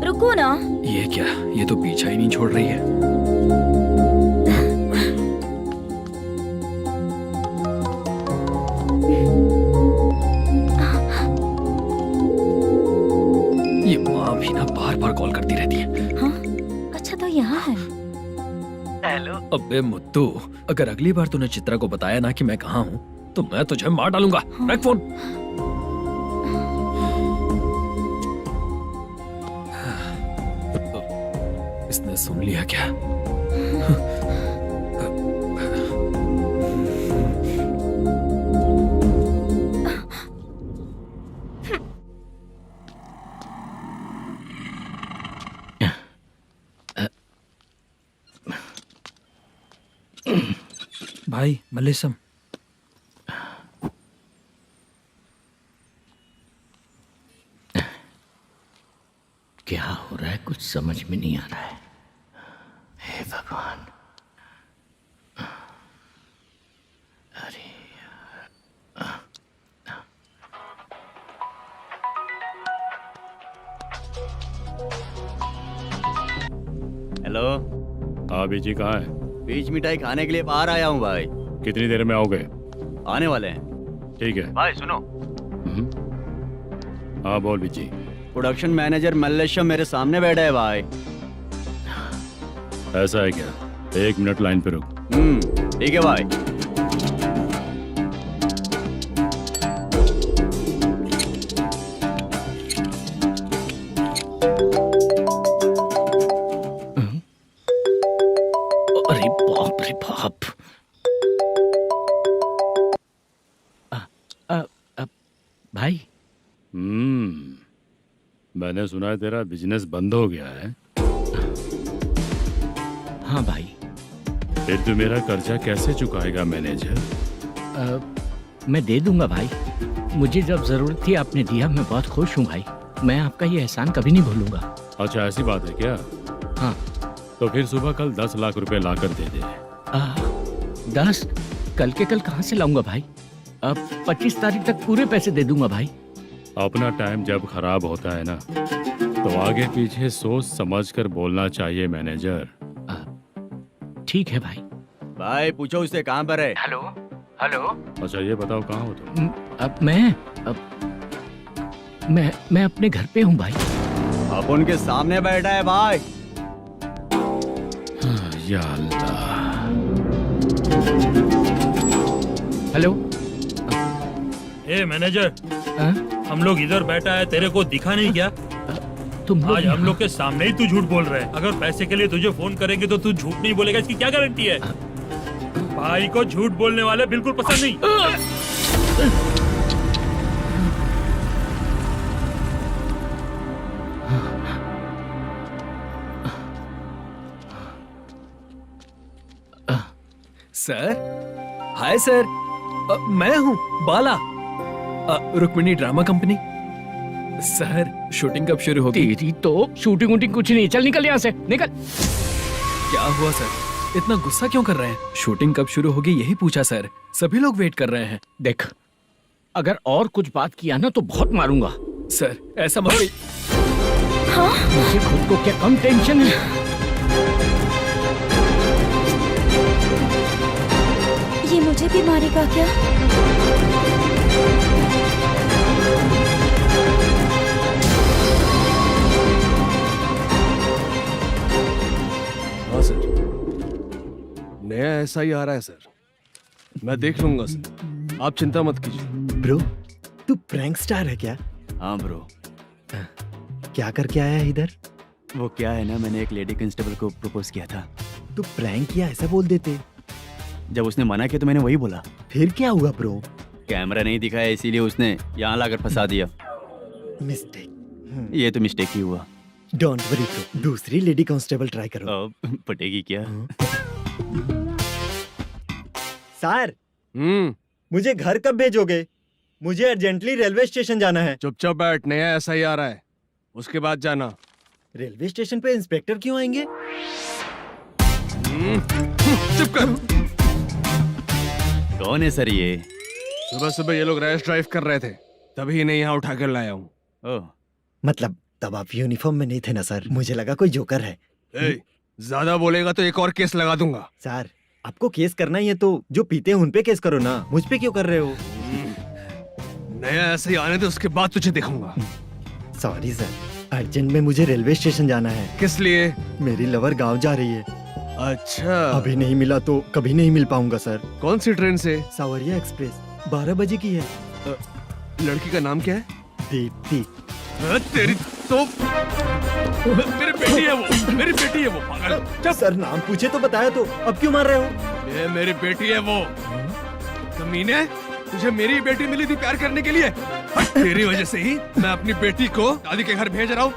रुको ना।
ये क्या? ये तो पीछा ही नहीं छोड़ रही है। ये माँ भी ना बार बार कॉल करती रहती है।
हाँ? अच्छा तो यहाँ है।
हेलो।
अबे मुत्तू, अगर अगली बार तूने चित्रा को बताया ना कि मैं कहाँ हूँ, तो मैं तुझे मार डालूंगा। रख फोन। इसने सुन लिया क्या?
भाई मल्लेशम,
क्या हो रहा है? कुछ समझ में नहीं आ रहा है। हे भगवान। अरे
हेलो।
हाँ बीजी कहाँ है?
बीच मिठाई खाने के लिए बाहर आया हूँ भाई।
कितनी देर में आओगे?
आने वाले हैं।
ठीक है
भाई सुनो।
हाँ बोल बीजी।
प्रोडक्शन मैनेजर मल्लेश्वरम मेरे सामने बैठा है भाई।
ऐसा है क्या? 1 मिनट लाइन पे रुक।
ठीक है भाई।
अरे बाप रे बाप। भाई
मैंने सुना है तेरा बिजनेस बंद हो गया है।
हाँ भाई।
फिर तू मेरा कर्जा कैसे चुकाएगा मैनेजर?
मैं दे दूंगा भाई। मुझे जब जरूरत थी आपने दिया, मैं बहुत खुश हूँ भाई। मैं आपका ये एहसान कभी नहीं भूलूंगा।
अच्छा ऐसी बात है क्या?
हाँ।
तो फिर सुबह कल 10 लाख रुपए लाकर दे दे।
10? कल के कल कहाँ से लाऊंगा भाई? अब 25 तारीख तक पूरे पैसे दे दूंगा भाई।
अपना टाइम जब खराब होता है ना, तो आगे पीछे सोच समझ कर बोलना चाहिए मैनेजर।
ठीक है भाई।
भाई पूछो उससे कहाँ पर है।
Hello hello.
अच्छा ये बताओ कहाँ हो तुम?
अब मैं अपने घर पे हूँ भाई।
अब उनके सामने बैठा है भाई।
या अल्लाह।
हेलो।
ए मैनेजर, हम लोग इधर बैठा है, तेरे को दिखा नहीं क्या?
तुम
आज हम लोग के सामने ही तू झूठ बोल रहा है। अगर पैसे के लिए तुझे फोन करेंगे तो तू झूठ नहीं बोलेगा, इसकी क्या गारंटी है? भाई को झूठ बोलने वाले बिल्कुल पसंद नहीं।
सर, हाय सर, मैं हूँ Bala, Rukmini drama company. Sir shooting कब शुरू होगी?
तेरी तो शूटिंग वूटिंग कुछ नहीं। चल निकल यहाँ से, निकल।
क्या हुआ सर, इतना गुस्सा क्यों कर रहे हैं? शूटिंग कब शुरू होगी यही पूछा सर, सभी लोग वेट कर रहे हैं।
देख, अगर और कुछ बात किया ना तो बहुत मारूंगा।
सर ऐसा मत।
हाँ? मुझे खुद को क्या कम टेंशन है?
ये मुझे भी मारेगा क्या?
हाँ सर, नया ऐसा ही आ रहा है सर। मैं देख लूंगा सर, आप चिंता मत कीजिए।
ब्रो, तू प्रैंक स्टार है क्या?
हाँ ब्रो।
क्या करके आया है इधर?
वो क्या है ना, मैंने एक लेडी कांस्टेबल को प्रपोज किया था।
तू प्रैंक किया ऐसा बोल देते।
जब उसने मना किया तो मैंने वही बोला।
फिर क्या हुआ ब्रो?
कैमरा नहीं दिखाया इसीलिए उसने यहाँ लाकर फंसा दिया।
मिस्टेक।
ये तो मिस्टेक ही हुआ।
डोंट वरी ब्रो, दूसरी लेडी कांस्टेबल ट्राई करो।
पटेगी क्या?
सर, मुझे घर कब भेजोगे? मुझे अर्जेंटली रेलवे स्टेशन जाना है।
चुपचाप बैठ, नया ऐसा ही आ रहा है, उसके बाद जाना।
रेलवे स्टेशन पे इंस्पेक्टर क्यों आएंगे?
चुप कर।
कौन है सर ये?
सुबह सुबह ये लोग रैश ड्राइव कर रहे थे, तभी इन्हें यहाँ उठा कर लाया हूँ।
मतलब तब आप यूनिफॉर्म में नहीं थे ना सर, मुझे लगा कोई जोकर है।
ज्यादा बोलेगा तो एक और केस लगा दूंगा।
सर, आपको केस करना ही है तो जो पीते हैं उन पे केस करो ना, मुझ पे क्यों कर रहे हो?
नया ऐसे ही आने दे, उसके बाद तुझे दिखाऊंगा।
सॉरी सर, अर्जेंट में मुझे रेलवे स्टेशन जाना है।
किस लिए?
मेरी लवर गांव जा रही है।
अच्छा,
अभी नहीं मिला तो कभी नहीं मिल पाऊंगा सर।
कौन सी ट्रेन से?
सावरिया एक्सप्रेस, 12 बजे की है।
लड़की का नाम क्या है?
दीप्ति।
तेरी तो मेरी बेटी है वो, मेरी बेटी है वो, पागल।
सर नाम पूछे तो बताया तो, अब क्यों मार रहे हो?
ये मेरी बेटी है वो। कमीने, तुझे मेरी बेटी मिली थी प्यार करने के लिए, तेरी वजह से ही मैं अपनी बेटी को दादी के घर भेज रहा हूँ।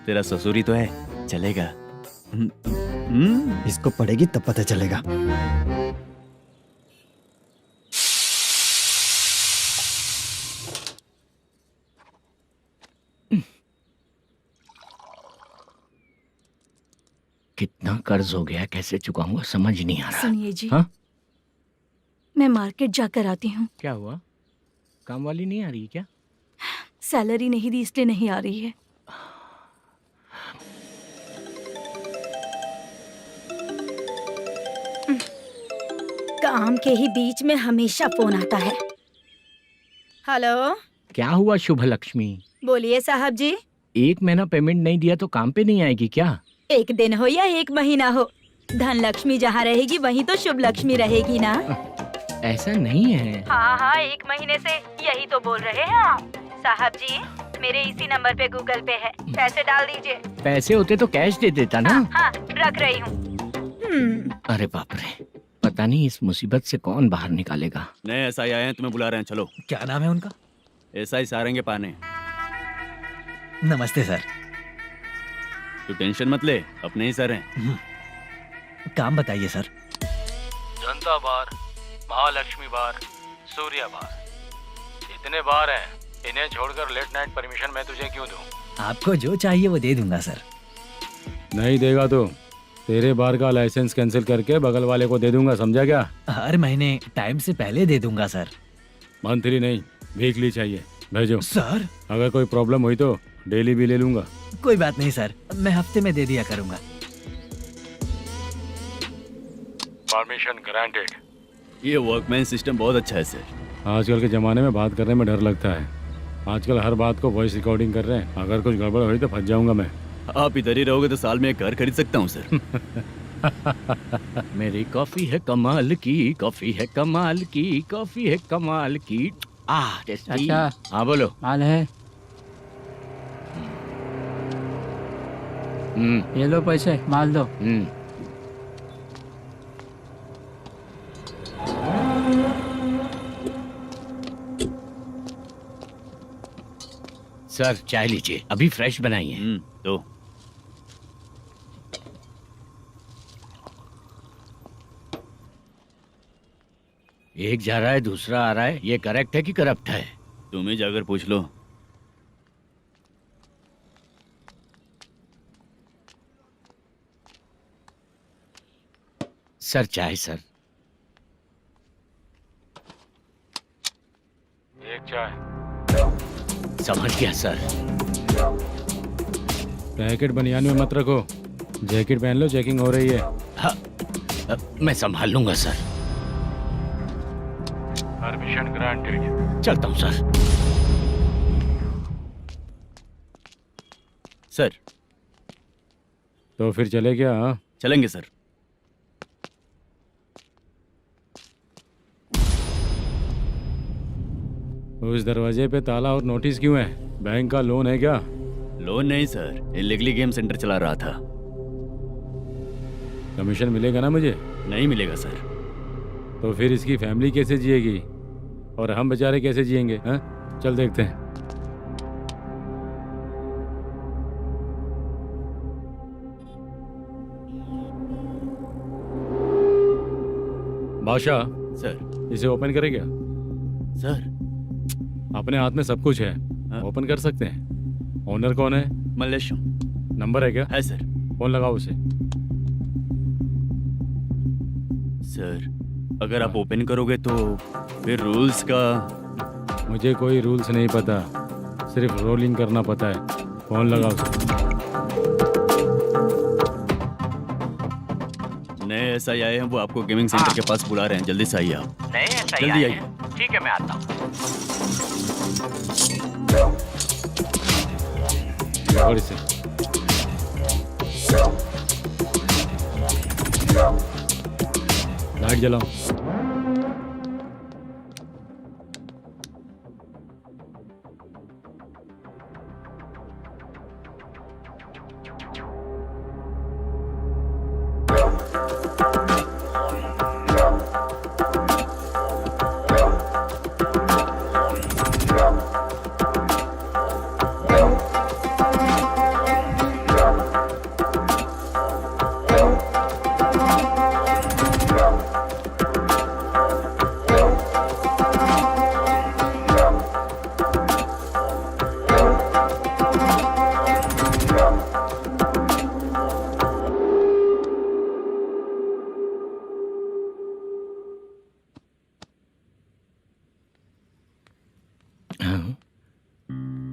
तेरा ससुरी तो है, चलेगा।
इसको पड़ेगी तब पता चलेगा।
कितना कर्ज हो गया, कैसे चुकाऊंगा समझ नहीं आ रहा।
सुनिए जी,
हाँ?
मैं मार्केट जाकर आती हूँ।
क्या हुआ? काम वाली नहीं आ रही क्या?
सैलरी नहीं दी इसलिए नहीं आ रही है। काम के ही बीच में हमेशा फोन आता है। हेलो,
क्या हुआ शुभ लक्ष्मी?
बोलिए साहब जी।
एक महीना पेमेंट नहीं दिया तो काम पे नहीं आएगी क्या?
एक दिन हो या एक महीना हो, धन लक्ष्मी जहाँ रहेगी वहीं तो शुभ लक्ष्मी रहेगी ना।
ऐसा नहीं है।
हाँ हाँ, एक महीने से यही तो बोल रहे हैं आप। साहब जी, मेरे इसी नंबर पे गूगल पे है, पैसे डाल दीजिए।
पैसे होते तो कैश दे देता ना।
हाँ, रख रही हूँ।
अरे बाप रे, पता नहीं इस मुसीबत से कौन बाहर निकालेगा।
नए एसआई आए हैं, तुम्हें बुला रहे हैं, चलो।
क्या नाम है उनका?
एसआई सारंगे पाने।
नमस्ते सर।
तू टेंशन मत ले, अपने ही सर हैं।
काम बताइए सर।
जनता बार, महालक्ष्मी बार, सूर्या बार, इतने बार हैं। इन्हें छोड़कर लेट नाइट परमिशन मैं तुझे क्यों दूं?
आपको जो चाहिए वो दे दूंगा सर।
नहीं देगा तो तेरे बार का लाइसेंस कैंसिल करके बगल वाले को दे दूंगा, समझा क्या?
हर महीने टाइम से पहले दे दूंगा सर।
मंथली नहीं, वीकली चाहिए, भेजो।
सर
अगर कोई प्रॉब्लम हुई तो डेली भी ले लूंगा।
कोई बात नहीं सर, मैं हफ्ते में दे दिया करूंगा।
Permission granted.
ये वर्कमैन सिस्टम बहुत अच्छा है सर।
आजकल के ज़माने में बात करने में डर लगता है। आजकल हर बात को वॉइस रिकॉर्डिंग कर रहे हैं। अगर कुछ गड़बड़ हुई तो फंस जाऊंगा मैं।
आप इधर ही रहोगे तो साल में एक घर खरीद सकता हूँ सर।
मेरी कॉफी है कमाल की, कॉफी है कमाल की, कॉफी है कमाल की। टेस्टी।
अच्छा।
हाँ बोलो।
माल है, ये लो पैसे, माल दो।
सर चाय लीजिए, अभी फ्रेश बनाई है।
तो
एक जा रहा है दूसरा आ रहा है, ये करेक्ट है कि करप्ट है?
तुम ही जाकर पूछ लो।
सर चाय सर।
एक चाय।
समझ गया सर।
पैकेट बनियान में मत रखो, जैकेट पहन लो, चेकिंग हो रही है।
हाँ, मैं संभाल लूंगा सर।
Permission granted.
चलता हूँ सर।
सर
तो फिर चले क्या? हाँ?
चलेंगे सर।
उस दरवाजे पे ताला और नोटिस क्यों है? बैंक का लोन है क्या?
लोन नहीं सर, इलीगली गेम सेंटर चला रहा था।
कमीशन मिलेगा ना मुझे?
नहीं मिलेगा सर।
तो फिर इसकी फैमिली कैसे जिएगी और हम बेचारे कैसे जिएंगे? हाँ, चल देखते हैं। बादशाह
सर।
इसे ओपन करे क्या?
सर
अपने हाथ में सब कुछ है,
हाँ?
ओपन कर सकते हैं। ओनर कौन है?
मल्लेशम।
नंबर है क्या?
है सर।
फोन लगाओ उसे।
सर अगर आप ओपन करोगे तो फिर रूल्स का।
मुझे कोई रूल्स नहीं पता, सिर्फ रोलिंग करना पता है। फोन लगाओ उसे।
नए एसआई आए हैं, वो आपको गेमिंग सेंटर के पास बुला रहे हैं, जल्दी से आइए आप।
नए एसआई
जल्दी
आए
आइए।
हैं। ठीक है मैं आता हूँ।
पकड़ इसे। लाइट जलाओ।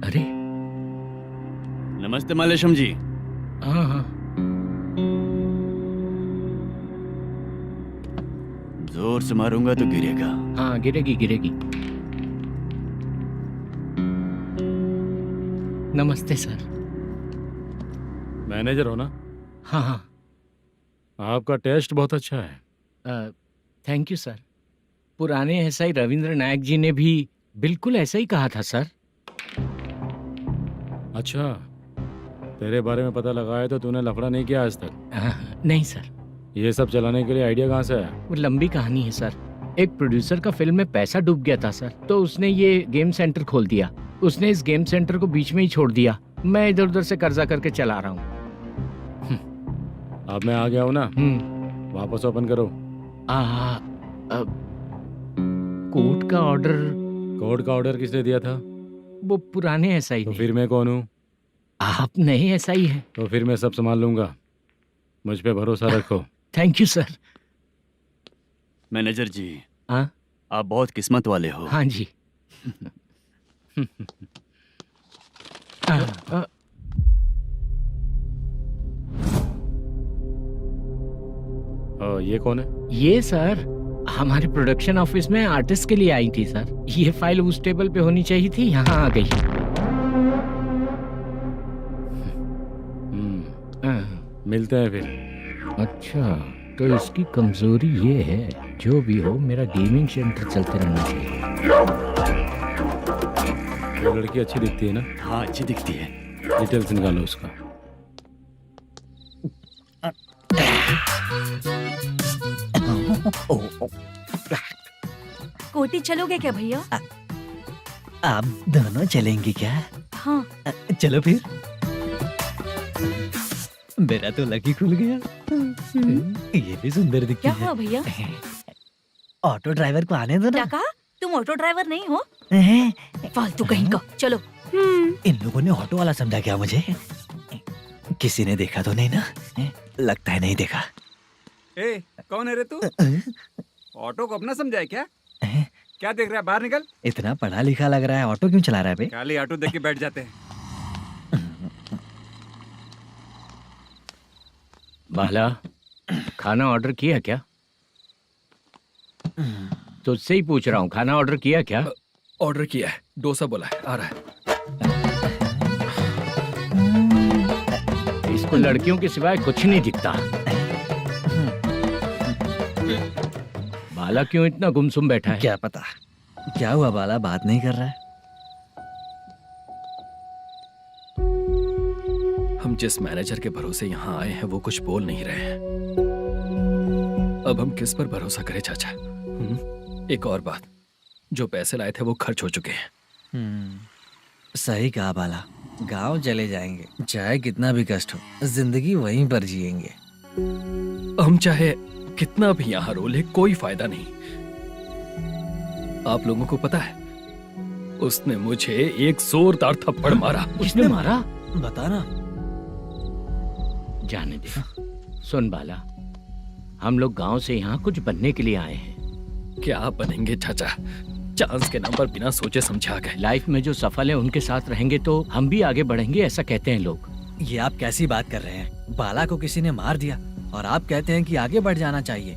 अरे
नमस्ते मल्लेशम जी।
हाँ हाँ।
जोर से मारूंगा तो गिरेगा।
हाँ गिरेगी गिरेगी। नमस्ते सर।
मैनेजर हो ना?
हाँ हाँ।
आपका टेस्ट बहुत अच्छा है।
Thank you sir. पुराने एसआई रविंद्र नायक जी ने भी बिल्कुल ऐसा ही कहा था सर।
अच्छा, तेरे बारे में पता लगा है तो तूने लफड़ा नहीं किया आज तक?
नहीं सर।
ये सब चलाने के लिए आइडिया कहाँ से आया?
वो लंबी कहानी है सर। एक प्रोड्यूसर का फिल्म में पैसा डूब गया था सर, तो उसने ये गेम सेंटर खोल दिया। उसने इस गेम सेंटर को बीच में ही छोड़ दिया। मैं इधर उधर से कर्जा करके चला रहा हूँ।
अब मैं आ गया हूँ ना, वापस ओपन करो।
कोर्ट का ऑर्डर।
कोर्ट का ऑर्डर किसने दिया था?
वो पुराने एसआई
तो
ने।
फिर मैं कौन हूँ?
आप नए एसआई हैं।
तो फिर मैं सब संभाल लूंगा, मुझ पे भरोसा रखो।
Thank you sir.
मैनेजर जी,
हाँ
आप बहुत किस्मत वाले हो।
हाँ जी।
ये कौन है?
ये सर हमारे प्रोडक्शन ऑफिस में आर्टिस्ट के लिए आई थी सर। ये फाइल उस टेबल पे होनी चाहिए थी, यहाँ आ गई।
मिलते हैं फिर।
अच्छा, तो इसकी कमजोरी ये है, जो भी हो मेरा गेमिंग सेंटर चलते रहना चाहिए।
वो लड़की अच्छी दिखती है ना?
हाँ, अच्छी दिखती है।
डिटेल्स निकालो उसका।
कोटी चलोगे क्या भैया?
आप दोनों चलेंगे क्या?
हाँ।
चलो फिर। मेरा तो लकी खुल गया। ये भी सुंदर दिखती
क्या
है।
हुआ भैया?
ऑटो ड्राइवर को आने दो
क्या
ना।
कहा? तुम ऑटो ड्राइवर नहीं हो?
हैं?
फालतू कहीं का। चलो।
इन लोगों ने ऑटो वाला समझा क्या मुझे? किसी ने देखा तो नहीं ना? लगता है नहीं देखा।
ए, कौन है रे तू? ऑटो को अपना समझा है क्या? क्या देख रहा है? बाहर निकल।
इतना पढ़ा लिखा लग रहा है, ऑटो क्यों चला रहा है बे?
खाली ऑटो देख के बैठ जाते हैं।
बाला, खाना ऑर्डर किया क्या? तुझसे ही पूछ रहा हूँ, खाना ऑर्डर किया क्या?
ऑर्डर किया है, डोसा बोला है, आ रहा है।
इसको लड़कियों के सिवाय कुछ नहीं दिखता। बाला क्यों इतना गुमसुम बैठा है?
क्या पता क्या हुआ, बाला बात नहीं कर रहा है।
हम जिस मैनेजर के भरोसे यहाँ आए हैं वो कुछ बोल नहीं रहे हैं। अब हम किस पर भरोसा करें चाचा? एक और बात, जो पैसे लाए थे वो खर्च हो चुके हैं।
सही कहा बाला, गांव चले जाएंगे, चाहे कितना भी कष्ट हो, जिंदगी वहीं पर जिएंगे।
हम चाहे कितना भी यहाँ रो ले, कोई फायदा नहीं। आप लोगों को पता है, उसने मुझे एक जोरदार थप्पड़ मारा।
उसने मारा?
बता ना।
जाने दे। सुन बाला, हम लोग गांव से यहाँ कुछ बनने के लिए आए हैं।
क्या बनेंगे चाचा? चांस के नाम पर बिना सोचे समझे आ गए।
लाइफ में जो सफल है उनके साथ रहेंगे तो हम भी आगे बढ़ेंगे, ऐसा कहते हैं लोग।
ये आप कैसी बात कर रहे हैं? बाला को किसी ने मार दिया और आप कहते हैं कि आगे बढ़ जाना चाहिए।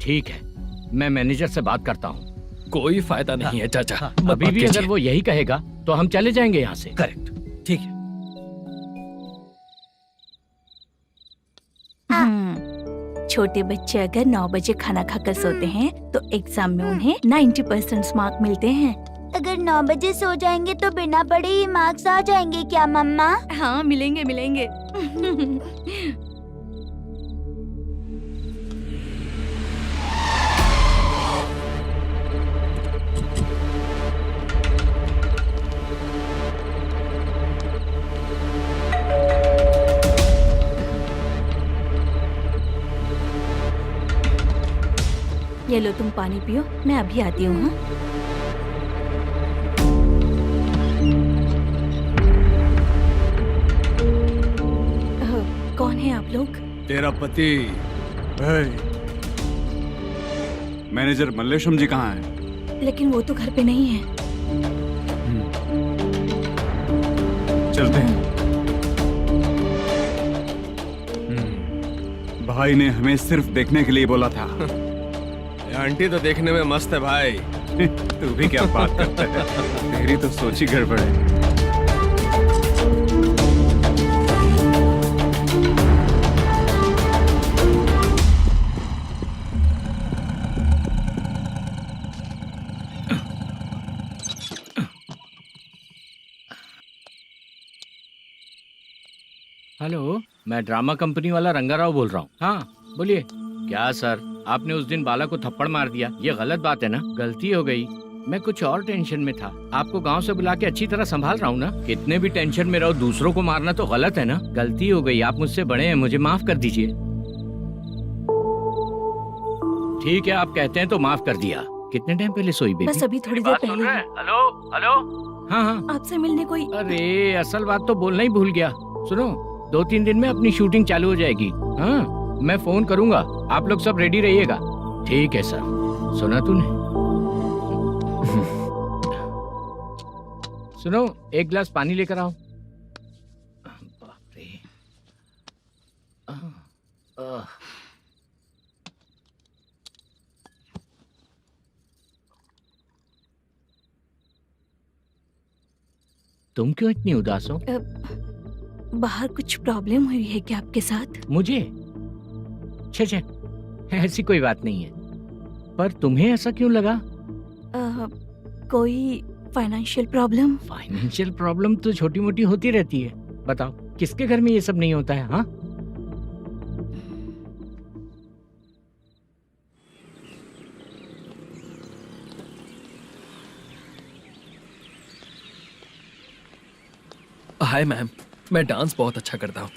ठीक है, मैं मैनेजर से बात करता हूँ।
कोई फायदा नहीं है चाचा।
अभी भी अगर वो यही कहेगा तो हम चले जाएंगे यहाँ से।
करेक्ट, ठीक है।
छोटे बच्चे अगर 9 बजे खाना खाकर सोते हैं तो एग्जाम में उन्हें 90% मार्क मिलते हैं।
अगर 9 बजे सो जाएंगे तो बिना पढ़े ही मार्क्स आ जाएंगे क्या मम्मा?
हाँ, मिलेंगे मिलेंगे। ये लो, तुम पानी पियो, मैं अभी आती हूँ। हाँ? कौन है आप लोग?
तेरा पति। मैनेजर मल्लेशम जी कहाँ हैं?
लेकिन वो तो घर पे नहीं है।
चलते हैं। भाई ने हमें सिर्फ देखने के लिए बोला था।
आंटी तो देखने में मस्त है भाई।
तू भी क्या बात करता है? तेरी तो सोच ही गड़बड़ है।
हेलो, मैं ड्रामा कंपनी वाला रंगाराव बोल रहा हूँ। हाँ बोलिए। क्या सर, आपने उस दिन बाला को थप्पड़ मार दिया, ये गलत बात है ना? गलती हो गई, मैं कुछ और टेंशन में था। आपको गांव से बुला के अच्छी तरह संभाल रहा हूँ ना। कितने भी टेंशन में रहो, दूसरों को मारना तो गलत है ना। गलती हो गई, आप मुझसे बड़े हैं, मुझे माफ कर दीजिए। ठीक है, आप कहते हैं तो माफ कर दिया। कितने टाइम पहले सोई बेबी?
बस अभी थोड़ी देर पहले।
Hello hello. हाँ हाँ,
आपसे मिलने कोई।
अरे असल बात तो बोलना ही भूल गया। सुनो, 2-3 दिन में अपनी शूटिंग चालू हो जाएगी। हाँ, मैं फोन करूंगा, आप लोग सब रेडी रहिएगा। ठीक है सर। सुना तूने? सुनो, एक गिलास पानी लेकर आओ। बाप रे। तुम क्यों इतनी उदास हो?
बाहर कुछ प्रॉब्लम हुई है क्या आपके साथ?
मुझे? छे, ऐसी कोई बात नहीं है। पर तुम्हें ऐसा क्यों लगा?
कोई फाइनेंशियल प्रॉब्लम?
फाइनेंशियल प्रॉब्लम तो छोटी मोटी होती रहती है। बताओ, किसके घर में ये सब नहीं होता है? हाँ,
हाय मैम, मैं डांस बहुत अच्छा करता हूँ।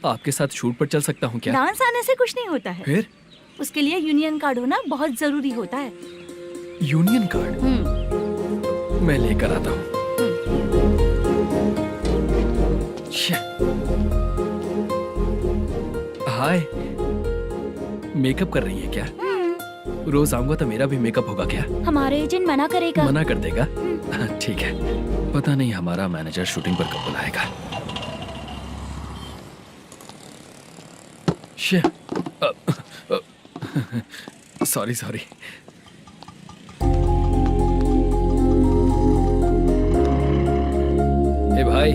आपके साथ शूट पर चल सकता हूँ क्या?
डांस आने से कुछ नहीं होता है।
फिर?
उसके लिए यूनियन कार्ड होना बहुत जरूरी होता है।
Union card? मैं लेकर आता हूँ। हाय, मेकअप कर रही है क्या? रोज आऊंगा तो मेरा भी मेकअप होगा क्या?
हमारे एजेंट मना करेगा।
मना कर देगा? ठीक है, पता नहीं हमारा मैनेजर शूटिंग पर कब बुलाएगा। सॉरी। ए भाई,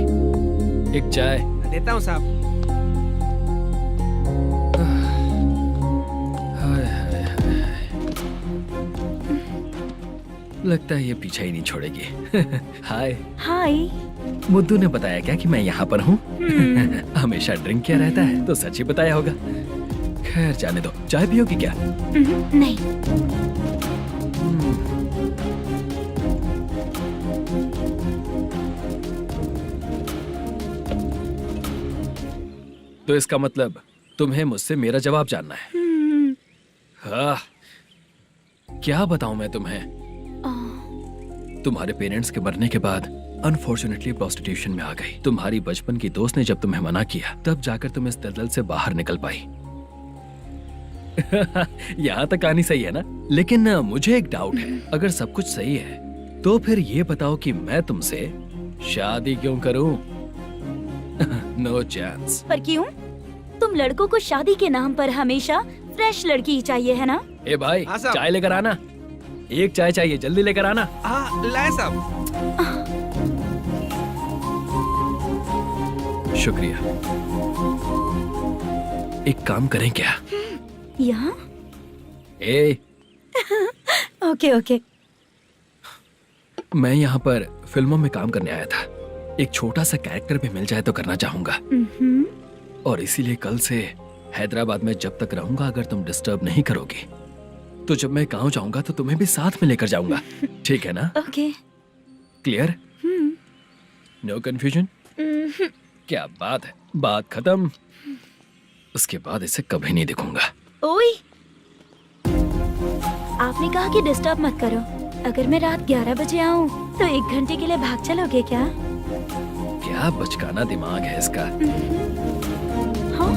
एक चाय।
देता हूँ साहब।
लगता है ये पीछा ही नहीं छोड़ेगी। हाय।
हाय।
मुद्दू ने बताया क्या कि मैं यहाँ पर हूँ? हमेशा ड्रिंक किया रहता है तो सच ही बताया होगा। खैर जाने दो, चाय पियोगी क्या?
नहीं।
तो इसका मतलब तुम्हें मुझसे मेरा जवाब जानना है? हाँ, क्या बताऊं मैं तुम्हें? तुम्हारे पेरेंट्स के मरने के बाद अनफॉर्चुनेटली प्रोस्टिट्यूशन में आ गई। तुम्हारी बचपन की दोस्त ने जब तुम्हें मना किया, तब जाकर तुम इस दलदल से बाहर निकल पाई। यहाँ तक कहानी सही है ना? लेकिन मुझे एक डाउट है। अगर सब कुछ सही है तो फिर ये बताओ कि मैं तुमसे शादी क्यों करूं? No chance.
पर क्यों? तुम लड़कों को शादी के नाम पर हमेशा फ्रेश लड़की ही चाहिए, है ना?
ए भाई,
हाँ साहब।
चाय लेकर आना। एक चाय चाहिए, जल्दी लेकर आना।
हाँ लाए साहब।
शुक्रिया। एक काम करें क्या?
यहाँ?
ए,
ओके।
मैं यहाँ पर फिल्मों में काम करने आया था। एक छोटा सा कैरेक्टर भी मिल जाए तो करना चाहूंगा। और इसीलिए कल से हैदराबाद में जब तक रहूंगा, अगर तुम डिस्टर्ब नहीं करोगी तो जब मैं गांव जाऊंगा तो तुम्हें भी साथ में लेकर जाऊंगा। ठीक है ना?
ओके।
क्लियर? No confusion? क्या बात है, बात खत्म। उसके बाद इसे कभी नहीं दिखूंगा।
ओए, आपने कहा कि डिस्टर्ब मत करो। अगर मैं रात 11 बजे आऊँ तो 1 घंटे के लिए भाग चलोगे क्या?
क्या बचकाना दिमाग है इसका।
हाँ?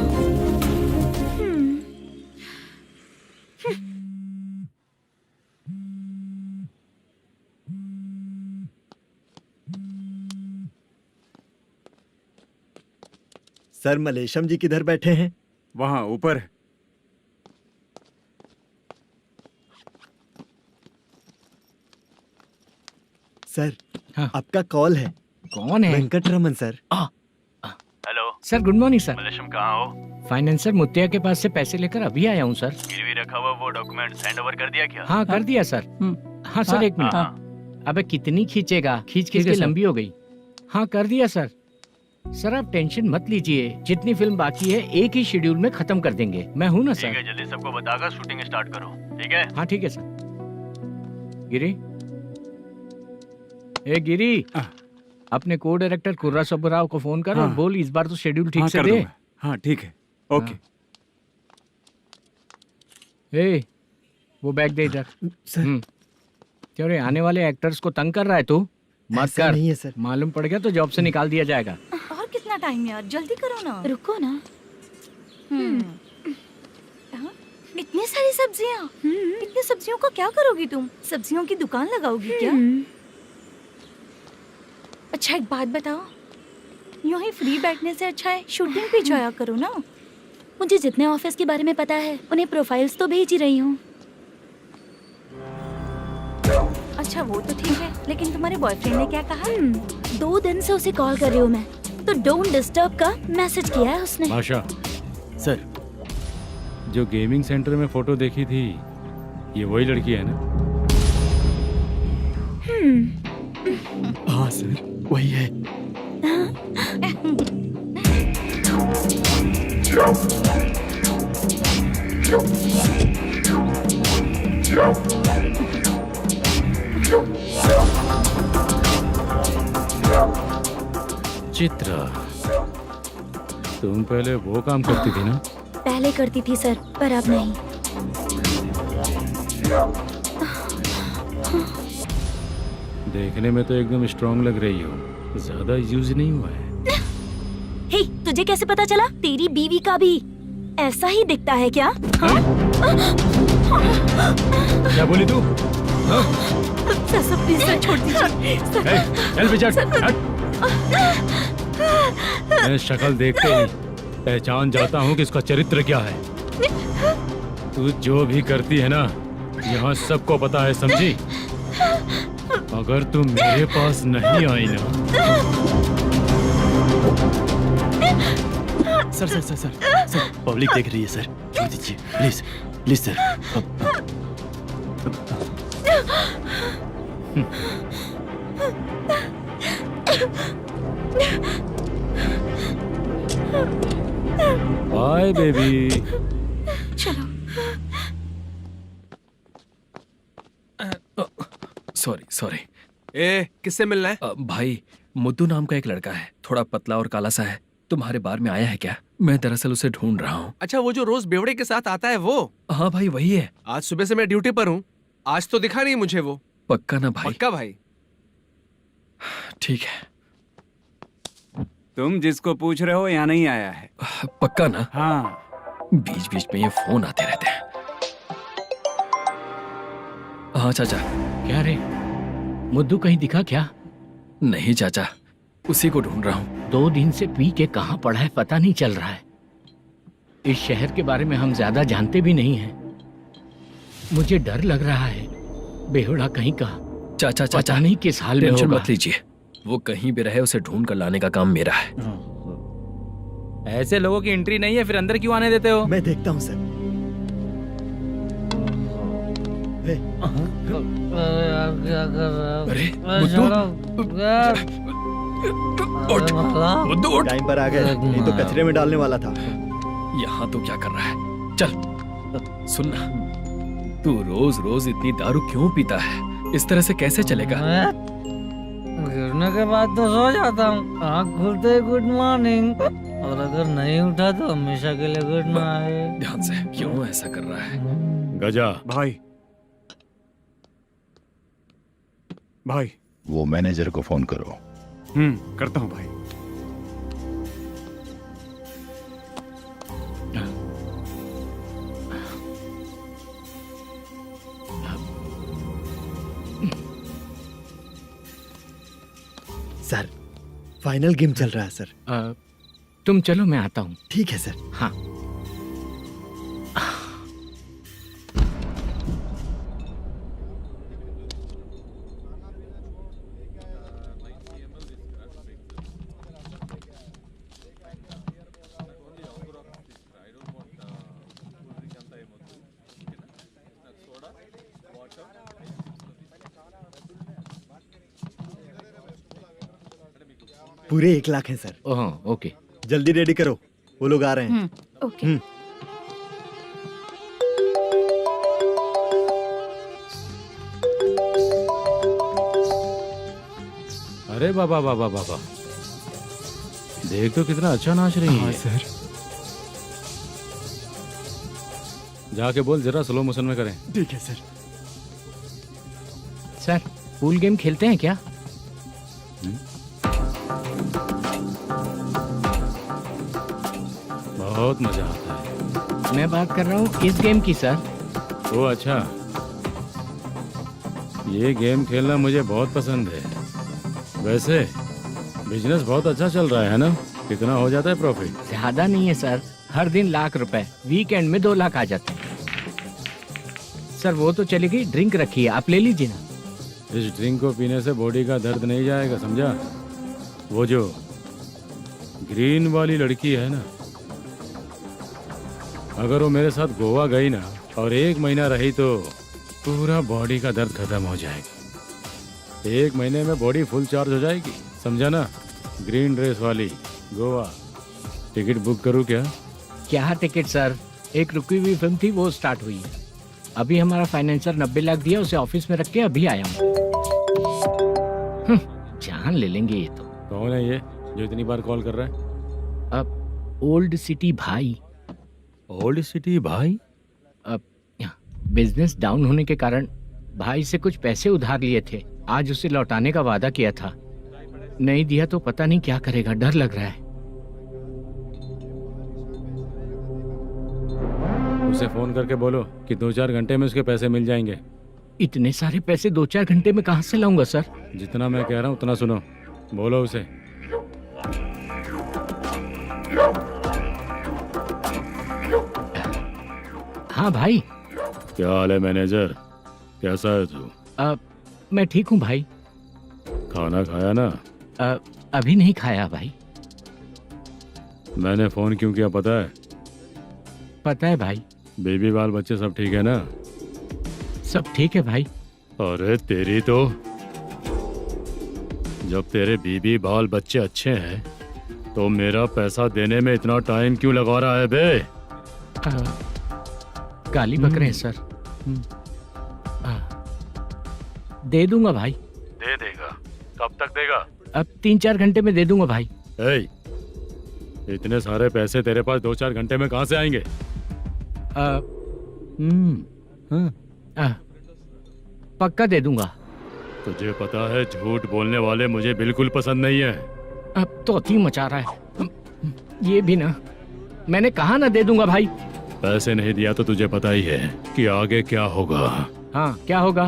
सर, मलेशम जी किधर बैठे हैं?
वहाँ ऊपर।
सर,
हाँ।
आपका कॉल है।
कौन है?
Venkataraman sir.
Hello
sir, good morning sir.
Malesham, कहाँ हो?
फाइनेंसर मुत्तिया के पास से पैसे लेकर अभी आया हूँ सर।
गिरवी रखा हुआ वो डॉक्यूमेंट हैंड ओवर कर दिया क्या?
हाँ, कर दिया सर। हाँ सर, 1 मिनट। अबे कितनी खींचेगा? खींच खींच के लंबी हो गई। हाँ, कर दिया सर। सर आप टेंशन मत लीजिए, जितनी फिल्म बाकी है एक ही शेड्यूल में खत्म कर देंगे। मैं हूँ ना सर।
जल्दी सबको बताकर शूटिंग स्टार्ट करो, ठीक है?
हाँ ठीक है सर। गिरी, ए गिरी, अपने को डायरेक्टर कुर्रा सुब्बराव को फोन कर और बोल इस बार तो शेड्यूल ठीक से दे।
हाँ ठीक है, ओके।
ए, वो बैग दे इधर।
सर
क्यों रे, आने वाले एक्टर्स को तंग कर रहा है तू? मत
ऐसा
कर।
नहीं है सर।
मालूम पड़ गया तो जॉब से निकाल दिया जाएगा।
और कितना टाइम यार, जल्दी करो ना।
रुको ना।
हाँ? इतनी सारी सब्जियाँ, इतनी सब्जियों का क्या करोगी तुम? सब्जियों की दुकान लगाओगी क्या? अच्छा एक बात बताओ, यूं ही फ्री बैठने से अच्छा है शूटिंग पे जाया करो ना।
मुझे जितने ऑफिस के बारे में पता है उन्हें प्रोफाइल्स तो भेज ही रही हूँ।
अच्छा वो तो ठीक है, लेकिन तुम्हारे बॉयफ्रेंड ने क्या कहा?
2 दिन से उसे कॉल कर रही हूँ मैं, तो डोंट डिस्टर्ब का मैसेज किया है उसने।
आशा,
सर
जो गेमिंग सेंटर में फोटो देखी थी, ये वही लड़की है ना?
हाँ सर, वही है।
चित्रा, तुम पहले वो काम करती थी ना?
पहले करती थी सर, पर अब नहीं।
देखने में तो एकदम स्ट्रांग लग रही हो, ज्यादा यूज नहीं हुआ है।
हे, तुझे कैसे पता चला? तेरी बीवी का भी ऐसा ही दिखता है क्या? हाँ?
क्या बोली तू?
सर प्लीज सर, छोड़ दीजिए।
चल बेटा, हट। मैं शक्ल देखते ही पहचान जाता हूँ कि इसका चरित्र क्या है। तू जो भी करती है ना, यहाँ सबको पता है, समझी? अगर तू मेरे पास नहीं आई ना।
सर पब्लिक देख रही है सर, छोड़ दीजिए please please sir.
Bye baby.
चलो।
Sorry sorry.
ए, किससे मिलना है?
भाई, मुद्दू नाम का एक लड़का है, थोड़ा पतला और काला सा है। तुम्हारे बार में आया है क्या? मैं दरअसल उसे ढूंढ रहा हूँ।
अच्छा, वो जो रोज बेवड़े के साथ आता है वो?
हाँ भाई, वही है।
आज सुबह से मैं ड्यूटी पर हूँ, आज तो दिखा नहीं मुझे वो।
पक्का ना भाई?
पक्का भाई।
ठीक है।
तुम जिसको पूछ रहे हो यहाँ नहीं आया है।
पक्का ना?
हाँ।
बीच बीच में ये फोन आते रहते हैं। हाँ चाचा।
क्या रे, मुद्दू कहीं दिखा क्या?
नहीं चाचा, उसी को ढूंढ रहा हूँ।
2 दिन से पी के कहाँ पड़ा है पता नहीं चल रहा है। इस शहर के बारे में हम ज्यादा जानते भी नहीं हैं। मुझे डर लग रहा है, बेहुड़ा कहीं का।
चाचा
पता नहीं किस हाल में
टेंशन
होगा।
मत लीजिए, वो कहीं भी रहे उसे ढूंढ कर लाने का काम मेरा है।
ऐसे लोगों की एंट्री नहीं है, फिर अंदर क्यों आने देते हो?
मैं देखता हूँ सर।
अरे मुद्दू उठ।
टाइम पर आ गए, नहीं तो कचरे में डालने वाला था।
यहाँ तो क्या कर रहा है? चल सुनना, तू रोज रोज इतनी दारू क्यों पीता है? इस तरह से कैसे चलेगा?
गिरने के बाद तो सो जाता हूँ, आँख खुलते ही गुड मॉर्निंग, और अगर नहीं उठा तो हमेशा के लिए गुड नाइट।
ध्यान से, क्यों ऐसा कर रहा है?
गजा
भाई, भाई
वो मैनेजर को फोन करो।
करता हूँ भाई।
सर फाइनल गेम चल रहा है सर।
तुम चलो, मैं आता हूँ।
ठीक है सर।
हाँ।
पूरे 1 लाख है सर।
Oh okay.
जल्दी रेडी करो, वो लोग आ रहे हैं।
ओके।
अरे बाबा बाबा बाबा, देख तो कितना अच्छा नाच रही है।
सर।
जाके बोल जरा स्लो मोशन में करें।
ठीक है सर।
सर पूल गेम खेलते हैं क्या?
बहुत मजा आता है।
मैं बात कर रहा हूँ इस गेम की सर।
ओ अच्छा, ये गेम खेलना मुझे बहुत पसंद है। वैसे बिजनेस बहुत अच्छा चल रहा है ना? कितना हो जाता है प्रॉफिट?
ज्यादा नहीं है सर, हर दिन लाख रुपए, वीकेंड में 2 लाख आ जाते हैं। सर वो तो चलेगी, ड्रिंक रखी है, आप ले लीजिए ना।
इस ड्रिंक को पीने से बॉडी का दर्द नहीं जाएगा, समझा? वो जो ग्रीन वाली लड़की है ना, अगर वो मेरे साथ गोवा गई ना और 1 महीना रही तो पूरा बॉडी का दर्द खत्म हो जाएगा। 1 महीने में बॉडी फुल चार्ज हो जाएगी, समझा ना? ग्रीन ड्रेस वाली गोवा। टिकट बुक करूँ क्या?
क्या टिकट सर, एक रुकी हुई फिल्म थी वो स्टार्ट हुई है। अभी हमारा फाइनेंसर 90 लाख दिया, उसे ऑफिस में रख के अभी आया हूँ। जान ले लेंगे ये तो।
कौन है ये जो इतनी बार कॉल कर रहा है?
अब ओल्ड सिटी भाई।
ओल्ड सिटी भाई?
अब बिजनेस डाउन होने के कारण भाई से कुछ पैसे उधार लिए थे, आज उसे लौटाने का वादा किया था। नहीं दिया तो पता नहीं क्या करेगा, डर लग रहा है।
उसे फोन करके बोलो कि 2-4 घंटे में उसके पैसे मिल जाएंगे।
इतने सारे पैसे 2-4 घंटे में कहाँ से लाऊंगा सर?
जितना मैं कह रहा हूँ उतना सुनो, बोलो उसे।
हाँ भाई।
क्या हाल है मैनेजर, कैसा है तू?
मैं ठीक हूँ भाई।
खाना खाया ना?
अभी नहीं खाया भाई।
मैंने फोन क्यों किया पता है?
पता है भाई।
बेबी बाल बच्चे सब ठीक है ना?
सब ठीक है भाई।
अरे तेरी तो, जब तेरे बीबी बाल बच्चे अच्छे हैं तो मेरा पैसा देने में इतना टाइम क्यों लगा रहा है बे?
गाली बक रहे हैं सर। दे दूंगा भाई।
दे देगा? कब तक देगा?
अब 3-4 घंटे में दे दूंगा भाई।
इतने सारे पैसे तेरे पास 2-4 घंटे में कहाँ से आएंगे?
पक्का दे दूंगा।
तुझे पता है झूठ बोलने वाले मुझे बिल्कुल पसंद नहीं है।
अब तो थी मचा रहा है ये भी ना। मैंने कहा ना दे दूंगा भाई।
पैसे नहीं दिया तो तुझे पता ही है कि आगे क्या होगा।
हाँ क्या होगा?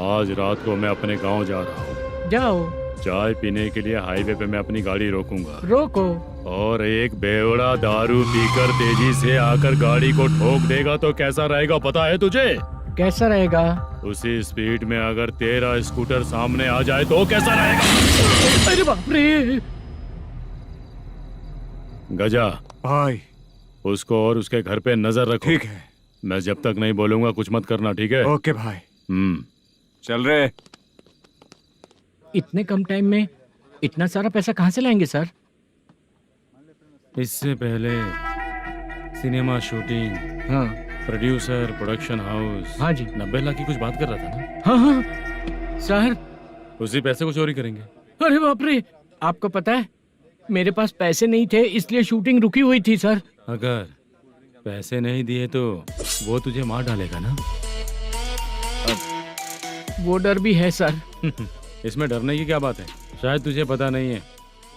आज रात को मैं अपने गांव जा रहा हूँ।
जाओ।
चाय पीने के लिए हाईवे पे मैं अपनी गाड़ी रोकूंगा।
रोको।
और एक बेवड़ा दारू पीकर तेजी से आकर गाड़ी को ठोक देगा तो कैसा रहेगा पता है तुझे?
कैसा रहेगा?
उसी स्पीड में अगर तेरा स्कूटर सामने आ जाए तो कैसा रहेगा?
अरे बाप रे।
गजा
भाई,
उसको और उसके घर पे नजर रखो।
ठीक है।
मैं जब तक नहीं बोलूंगा कुछ मत करना, ठीक है?
ओके भाई। चल रहे।
इतने कम टाइम में इतना सारा पैसा कहाँ से लाएंगे सर?
इससे पहले सिनेमा शूटिंग,
हाँ,
प्रोड्यूसर, प्रोडक्शन हाउस।
हाँ जी।
90 लाख की कुछ बात कर रहा था ना?
हाँ हाँ सर।
उसी पैसे को चोरी करेंगे।
अरे बाप रे, आपको पता है मेरे पास पैसे नहीं थे इसलिए शूटिंग रुकी हुई थी सर।
अगर पैसे नहीं दिए तो वो तुझे मार डालेगा ना?
वो डर भी है सर।
इसमें डरने की क्या बात है? शायद तुझे पता नहीं है,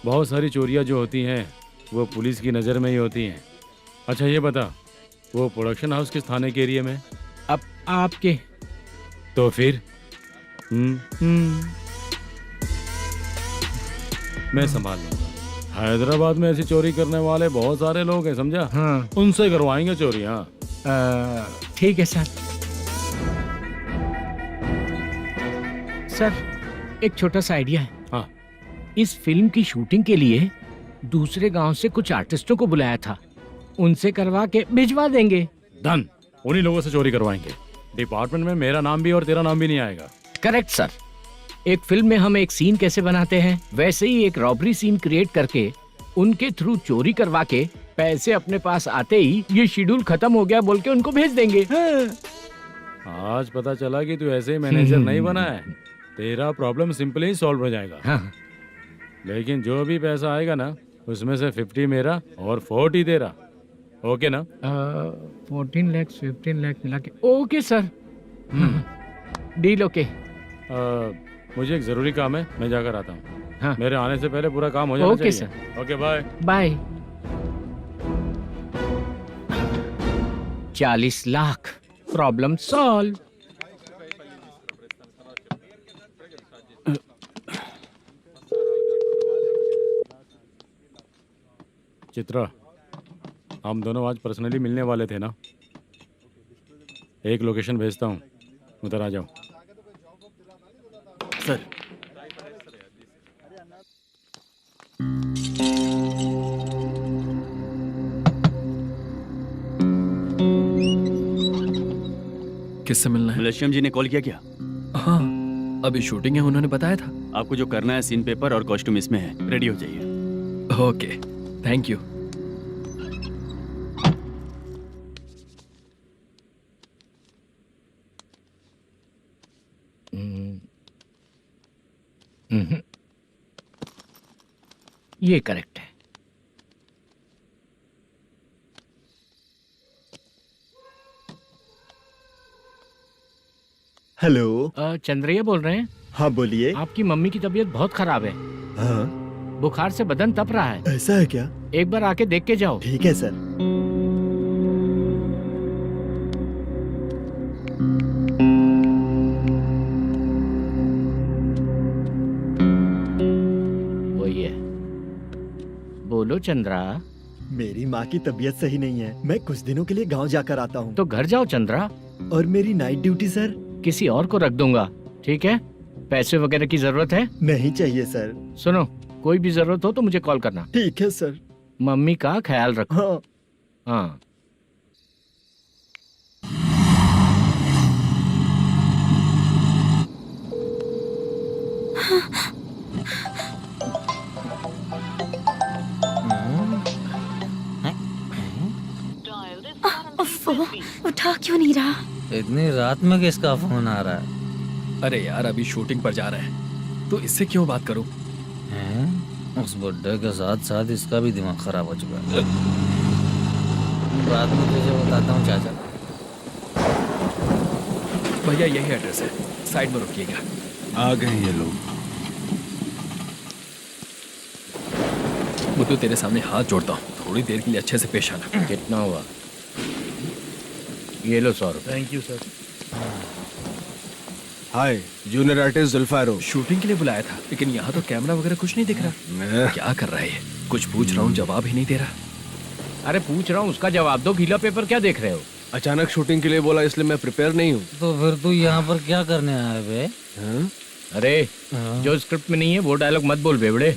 बहुत सारी चोरियां जो होती हैं वो पुलिस की नज़र में ही होती हैं। अच्छा ये बता, वो प्रोडक्शन हाउस किस थाने के एरिया में?
अब आपके।
तो फिर मैं संभाल लूंगा। हैदराबाद में ऐसी चोरी करने वाले बहुत सारे लोग हैं, समझा?
हाँ।
उनसे करवाएंगे चोरी। हाँ
ठीक है सर। सर एक छोटा सा आइडिया है।
हाँ।
इस फिल्म की शूटिंग के लिए दूसरे गांव से कुछ आर्टिस्टों को बुलाया था, उनसे करवा के भिजवा देंगे।
डन, उन्हीं लोगों से चोरी करवाएंगे। डिपार्टमेंट में मेरा नाम भी और तेरा नाम भी नहीं आएगा।
Correct sir. एक फिल्म में हम एक सीन कैसे बनाते हैं, वैसे ही एक रॉबरी सीन क्रिएट करके उनके थ्रू चोरी करवा के पैसे अपने पास आते ही ये शेड्यूल खत्म हो गया बोल के उनको भेज देंगे।
आज पता चला कि तू ऐसे ही मैनेजर नहीं बना है। तेरा प्रॉब्लम सिंपली ही सॉल्व हो जाएगा।
हाँ।
लेकिन जो भी पैसा आएगा ना, उसमें से 50 मेरा और 40 तेरा। ओके ना?
14 लाख 15 लाख मिला के ओके सर। Deal okay.
मुझे एक जरूरी काम है, मैं जाकर आता हूँ।
हाँ।
मेरे आने से पहले पूरा काम हो जाना
ओके
चाहिए।
Sir.
Okay bye
bye. 40 lakh problem solve.
Chitra, हम दोनों आज पर्सनली मिलने वाले थे ना? एक लोकेशन भेजता हूँ, उधर आ जाओ।
सर
किससे मिलना है?
मलेशियम जी ने कॉल किया क्या?
हाँ, अभी शूटिंग है, उन्होंने बताया था।
आपको जो करना है, सीन पेपर और कॉस्ट्यूम इसमें है, रेडी हो जाइए।
Okay, thank you.
ये करेक्ट है।
हेलो।
चंद्रैया बोल रहे हैं?
हाँ बोलिए।
आपकी मम्मी की तबीयत बहुत खराब है।
हाँ
बुखार से बदन तप रहा है।
ऐसा है क्या?
एक बार आके देख के जाओ।
ठीक है सर।
वही है। बोलो चंद्रा।
मेरी माँ की तबीयत सही नहीं है, मैं कुछ दिनों के लिए गांव जाकर आता हूँ।
तो घर जाओ चंद्रा।
और मेरी नाइट ड्यूटी सर?
किसी और को रख दूंगा, ठीक है? पैसे वगैरह की जरूरत है?
नहीं चाहिए सर।
सुनो, कोई भी जरूरत हो तो मुझे कॉल करना।
ठीक है सर।
मम्मी का ख्याल रखो।
हाँ।
हाँ।
उठा क्यों नहीं रहा?
इतनी रात में किसका फोन आ रहा है?
अरे यार, अभी शूटिंग पर जा रहे हैं, तो इससे क्यों बात करूं?
उस बुड्ढे के साथ साथ इसका भी दिमाग खराब हो चुका है। रात में तुझे बताता हूँ चाचा।
भैया यही एड्रेस है, साइड में रुकिएगा।
आ गए ये लोग।
मुझे तेरे सामने हाथ जोड़ता हूँ, थोड़ी देर के लिए अच्छे से पेश आना।
कितना हुआ? ये लो 100 रुपए।
Thank you sir.
Hi, junior artist Zulfar हो।
शूटिंग के लिए बुलाया था, लेकिन यहाँ तो कैमरा वगैरह कुछ नहीं दिख रहा। क्या कर रहा है ये? कुछ पूछ रहा हूँ, जवाब ही नहीं दे रहा।
अरे पूछ रहा हूँ, उसका जवाब दो। गीला पेपर क्या देख रहे हो?
अचानक शूटिंग के लिए बोला, इसलिए मैं प्रिपेयर नहीं हूँ।
तो फिर तू यहाँ पर क्या करने आया बे?
अरे जो स्क्रिप्ट में नहीं है वो डायलॉग मत बोल बेवड़े।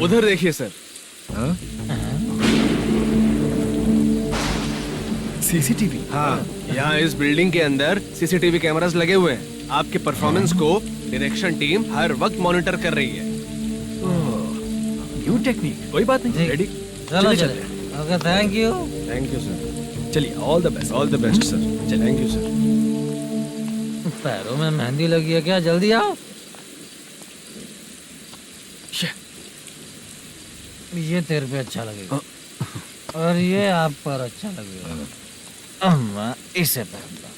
उधर देखिए सर।
सीसीटीवी?
हाँ, यहाँ इस बिल्डिंग के अंदर सीसीटीवी कैमरास लगे हुए हैं। आपके परफॉर्मेंस को डायरेक्शन टीम हर वक्त मॉनिटर कर रही है।
न्यू टेक्निक, कोई बात नहीं। रेडी?
चलो चले। Okay, thank you.
Thank you sir.
चलिए, all the best.
All the best sir. Thank you sir.
पैरों में मेहंदी लगी है क्या? जल्दी आओ। ये तेरे पे अच्छा लगेगा और ये आप पर अच्छा लगेगा। मैं इसे पहनता।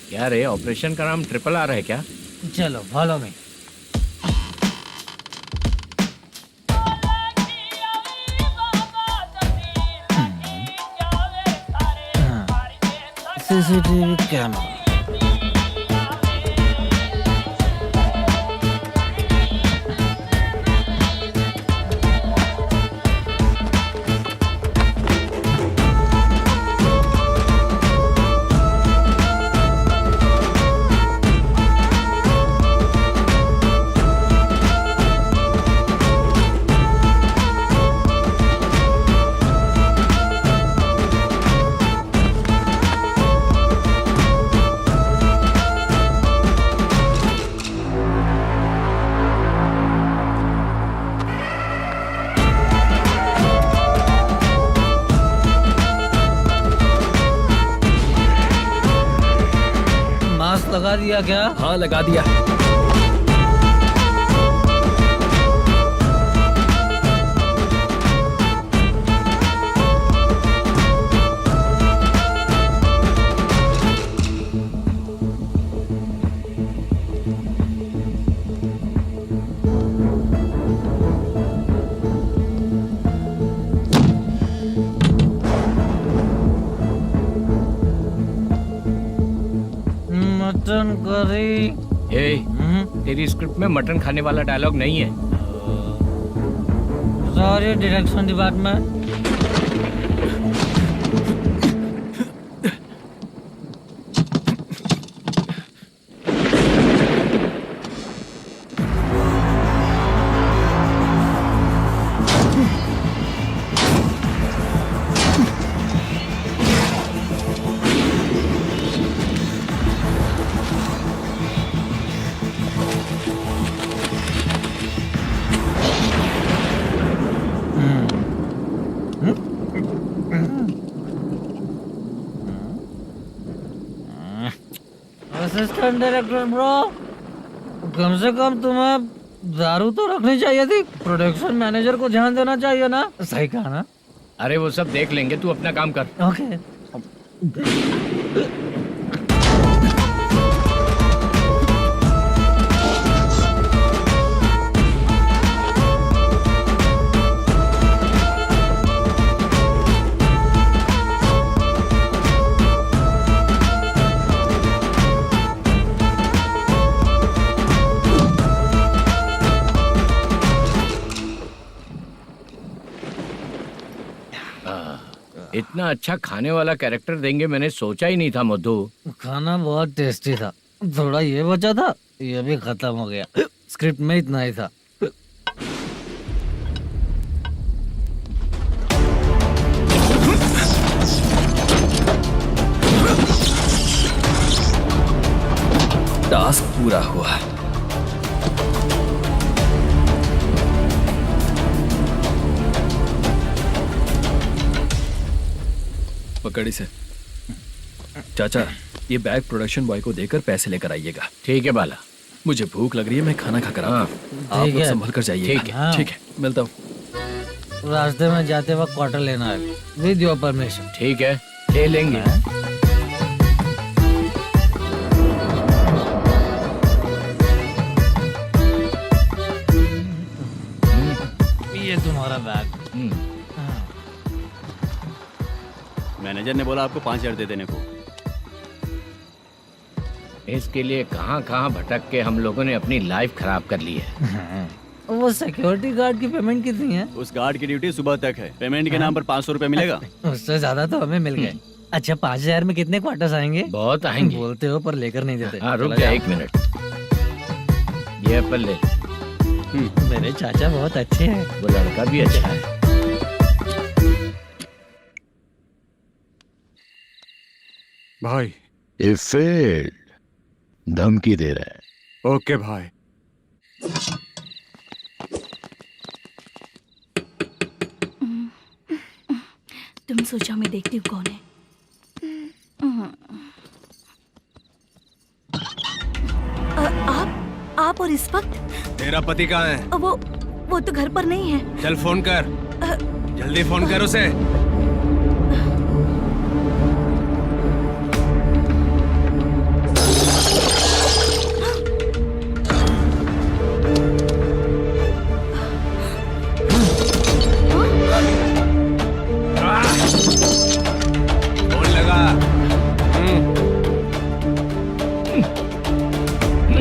क्या रे, ऑपरेशन का नाम ट्रिपल आर है क्या?
चलो फॉलो मी। CCTV camera. लगा दिया क्या?
हाँ लगा दिया।
Mutton curry.
तेरी स्क्रिप्ट में मटन खाने वाला डायलॉग नहीं है।
Sorry direction department. Assistant director bro, कम से कम तुम्हें दारू तो रखनी चाहिए थी। प्रोडक्शन मैनेजर को ध्यान देना चाहिए ना। सही कहा ना?
अरे वो सब देख लेंगे, तू अपना काम कर।
ओके।
इतना अच्छा खाने वाला कैरेक्टर देंगे मैंने सोचा ही नहीं था मधु।
खाना बहुत टेस्टी था। थोड़ा ये बचा था, ये भी खत्म हो गया। स्क्रिप्ट में इतना ही था।
टास्क पूरा हुआ। पकड़ी से। चाचा, ये बैग प्रोडक्शन बॉय को देकर पैसे लेकर आइएगा।
ठीक है बाला।
मुझे भूख लग रही है, मैं खाना खाकर आता हूँ। आप लोग संभल कर जाइए।
ठीक है।
ठीक है, मिलता हूँ।
रास्ते में जाते वक्त क्वार्टर लेना है, विद योर परमिशन।
ठीक है, ले लेंगे।
ये तुम्हारा बैग।
मैनेजर ने बोला आपको 5,000 दे देने को।
इसके लिए कहाँ कहाँ भटक के हम लोगों ने अपनी लाइफ खराब कर ली है।
वो सिक्योरिटी गार्ड की पेमेंट कितनी है?
उस गार्ड की ड्यूटी सुबह तक है। पेमेंट के नाम पर 500 रुपए मिलेगा।
उससे ज्यादा तो हमें मिल गए। अच्छा, 5,000 में कितने क्वार्टर्स आएंगे?
बहुत आएंगे।
बोलते हो पर लेकर नहीं देते।
हाँ, रुक जा 1 मिनट। ये एप्पल ले।
मेरे चाचा बहुत अच्छे हैं।
वो लड़का भी अच्छा है।
भाई
ये फेल्ड धमकी दे रहा है।
ओके भाई।
तुम सोचो मैं देखती हूँ कौन है। आप और इस वक्त
तेरा पति कहाँ है?
वो तो घर पर नहीं है।
चल फोन कर, जल्दी फोन कर उसे। फोन लगा।